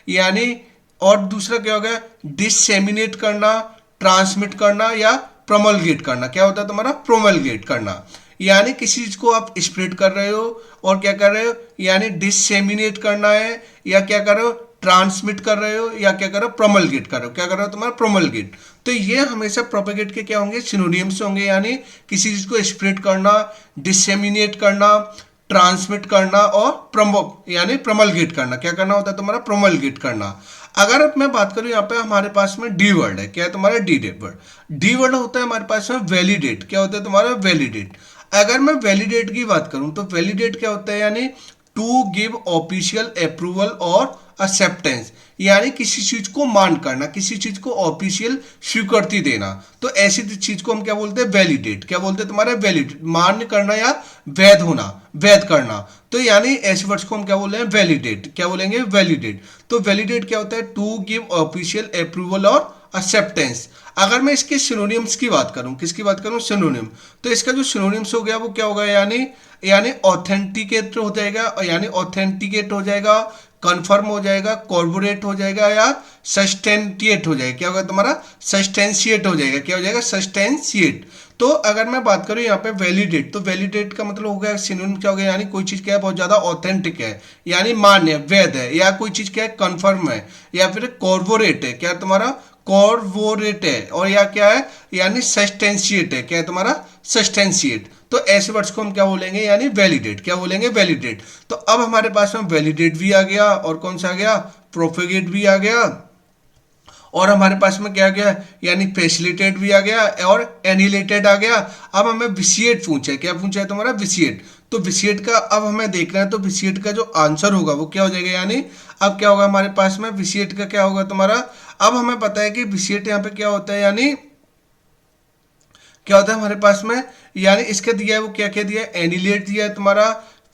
यानी, और दूसरा क्या हो गया, डिससेमिनेट करना, ट्रांसमिट करना, या प्रोमलगेट करना। क्या होता है तुम्हारा, प्रोमलगेट करना, यानी किसी चीज को आप स्प्रेड कर रहे हो, और क्या कर रहे हो, यानी डिससेमिनेट करना है, या क्या कर रहे हो, ट्रांसमिट कर रहे हो या क्या कर रहे हो, प्रोमलगेट कर रहे हो। क्या कर रहे हो तुम्हारा, प्रोमलगेट। तो ये हमेशा प्रोपेगेट के क्या होंगे, सिनोनिम्स होंगे, यानी किसी चीज को स्प्रेड करना, डिसेमिनेट करना, ट्रांसमिट करना और प्रमो यानी प्रोमलगेट करना। क्या करना होता है तुम्हारा, प्रोमलगेट करना। अगर अब मैं बात करूं यहाँ पे हमारे पास में डी वर्ड है, क्या है तुम्हारा, डी वर्ड। डी वर्ड होता है हमारे पास में वैलिडेट। क्या होता है तुम्हारा, वैलिडेट। अगर मैं वैलिडेट की बात करूं तो वैलिडेट क्या होता है, यानी टू गिव ऑफिशियल अप्रूवल और एक्सेप्टेंस, यानी किसी चीज को मान करना, किसी चीज को ऑफिशियल स्वीकृति देना। तो ऐसी चीज को हम क्या बोलते हैं, वैलिडेट। क्या बोलते हैं तुम्हारे, वैलिडेट, मान्य करना या वैध होना, वैध करना। तो यानी ऐसे वर्ड्स को हम क्या बोल रहे हैं, वैलिडेट। क्या बोलेंगे, वैलिडेट। तो वैलिडेट क्या होता है, टू गिव ऑफिशियल अप्रूवल और एक्सेप्टेंस। अगर मैं इसके सिनोनिम्स की बात करूं, किसकी बात करूं, सिनोनिम, तो इसका जो सिनोनिम्स हो गया वो क्या होगा, यानी यानी ऑथेंटिकेट हो जाएगा, यानी ऑथेंटिकेट हो जाएगा, कंफर्म हो जाएगा, कॉर्पोरेट हो जाएगा या सस्टेंटिएट हो जाएगा। क्या होगा तुम्हारा, सस्टेंशिएट हो जाएगा। क्या हो जाएगा, सस्टेंशिएट। तो अगर मैं बात करूं यहाँ पे वैलिडेट, तो वैलिडेट का मतलब हो गया, सिनोनिम क्या हो गया, यानी कोई चीज क्या है, बहुत ज्यादा ऑथेंटिक है, यानी मान्य है, वैध है, या कोई चीज क्या है, कंफर्म है, या फिर कॉर्पोरेट है। क्या तुम्हारा, कॉर्पोरेट है, और या क्या है, यानी सस्टेंशिएट है। क्या है तुम्हारा, सस्टेंशिएट। तो ऐसे वर्ड्स को हम क्या बोलेंगे, यानी वैलिडेट। क्या बोलेंगे, वैलिडेट। तो अब हमारे पास में वैलिडेट भी आ गया, और कौन सा आ गया, प्रोपेगेट भी आ गया, और हमारे पास में क्या आ गया, यानी फैसिलिटेट भी आ गया, और एनिलेटेड आ गया। अब हमें विसिएट पूछा है, क्या पूछा है तुम्हारा, विसिएट। तो विसिएट का अब हमें देखना है, तो विसिएट का जो आंसर होगा वो क्या हो जाएगा, यानी अब क्या होगा हमारे पास में, विसिएट का क्या होगा तुम्हारा। अब हमें पता है कि विसिएट यहाँ पे क्या होता है, यानी क्या होता है हमारे पास में, यानी इसका दिया है वो क्या क्या दिया है, एनिलेट दिया है तुम्हारा,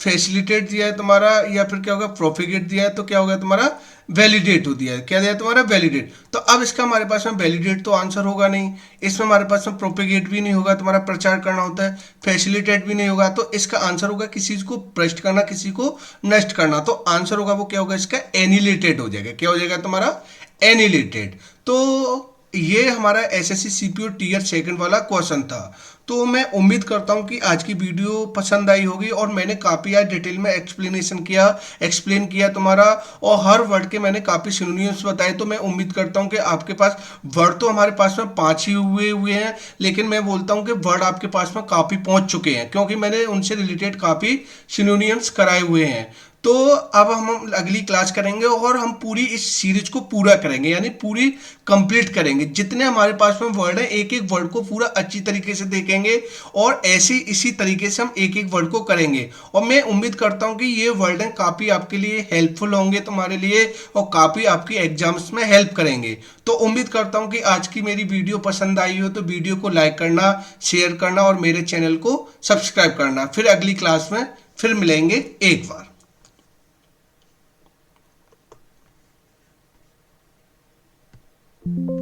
फैसिलिटेट दिया है तुम्हारा, या फिर क्या होगा, प्रोपिगेट दिया है, तो क्या होगा तुम्हारा, वैलिडेट हो दिया है। क्या दिया है तुम्हारा, वैलिडेट। तो अब इसका हमारे पास में वैलिडेट तो आंसर होगा नहीं, इसमें हमारे पास में प्रोपिगेट भी नहीं होगा, तुम्हारा प्रचार करना होता है, फैसिलिटेट भी नहीं होगा। तो इसका आंसर होगा किसी चीज को भ्रष्ट करना, किसी को नष्ट करना। तो आंसर होगा वो क्या होगा, इसका एनिलेटेड हो जाएगा। क्या हो जाएगा तुम्हारा, एनिलेटेड। तो ये हमारा एसएससी सीपीओ टीयर सेकंड वाला क्वेश्चन था। तो मैं उम्मीद करता हूँ कि आज की वीडियो पसंद आई होगी, और मैंने काफ़ी आज डिटेल में एक्सप्लेन किया तुम्हारा, और हर वर्ड के मैंने काफ़ी सिनोनिम्स बताए। तो मैं उम्मीद करता हूँ कि आपके पास वर्ड तो हमारे पास में 5 ही हुए हैं, लेकिन मैं बोलता हूँ कि वर्ड आपके पास में काफ़ी पहुँच चुके हैं, क्योंकि मैंने उनसे रिलेटेड काफ़ी सिनोनिम्स कराए हुए हैं। तो अब हम अगली क्लास करेंगे, और हम पूरी इस सीरीज को पूरा करेंगे, यानी पूरी कंप्लीट करेंगे। जितने हमारे पास में वर्ड है, एक एक वर्ड को पूरा अच्छी तरीके से देखेंगे, और ऐसे इसी तरीके से हम एक एक वर्ड को करेंगे। और मैं उम्मीद करता हूं कि ये वर्ड है काफ़ी आपके लिए हेल्पफुल होंगे तुम्हारे लिए, और काफ़ी आपकी एग्जाम्स में हेल्प करेंगे। तो उम्मीद करता हूं कि आज की मेरी वीडियो पसंद आई हो, तो वीडियो को लाइक करना, शेयर करना, और मेरे चैनल को सब्सक्राइब करना। फिर अगली क्लास में फिर मिलेंगे एक बार। Thank you.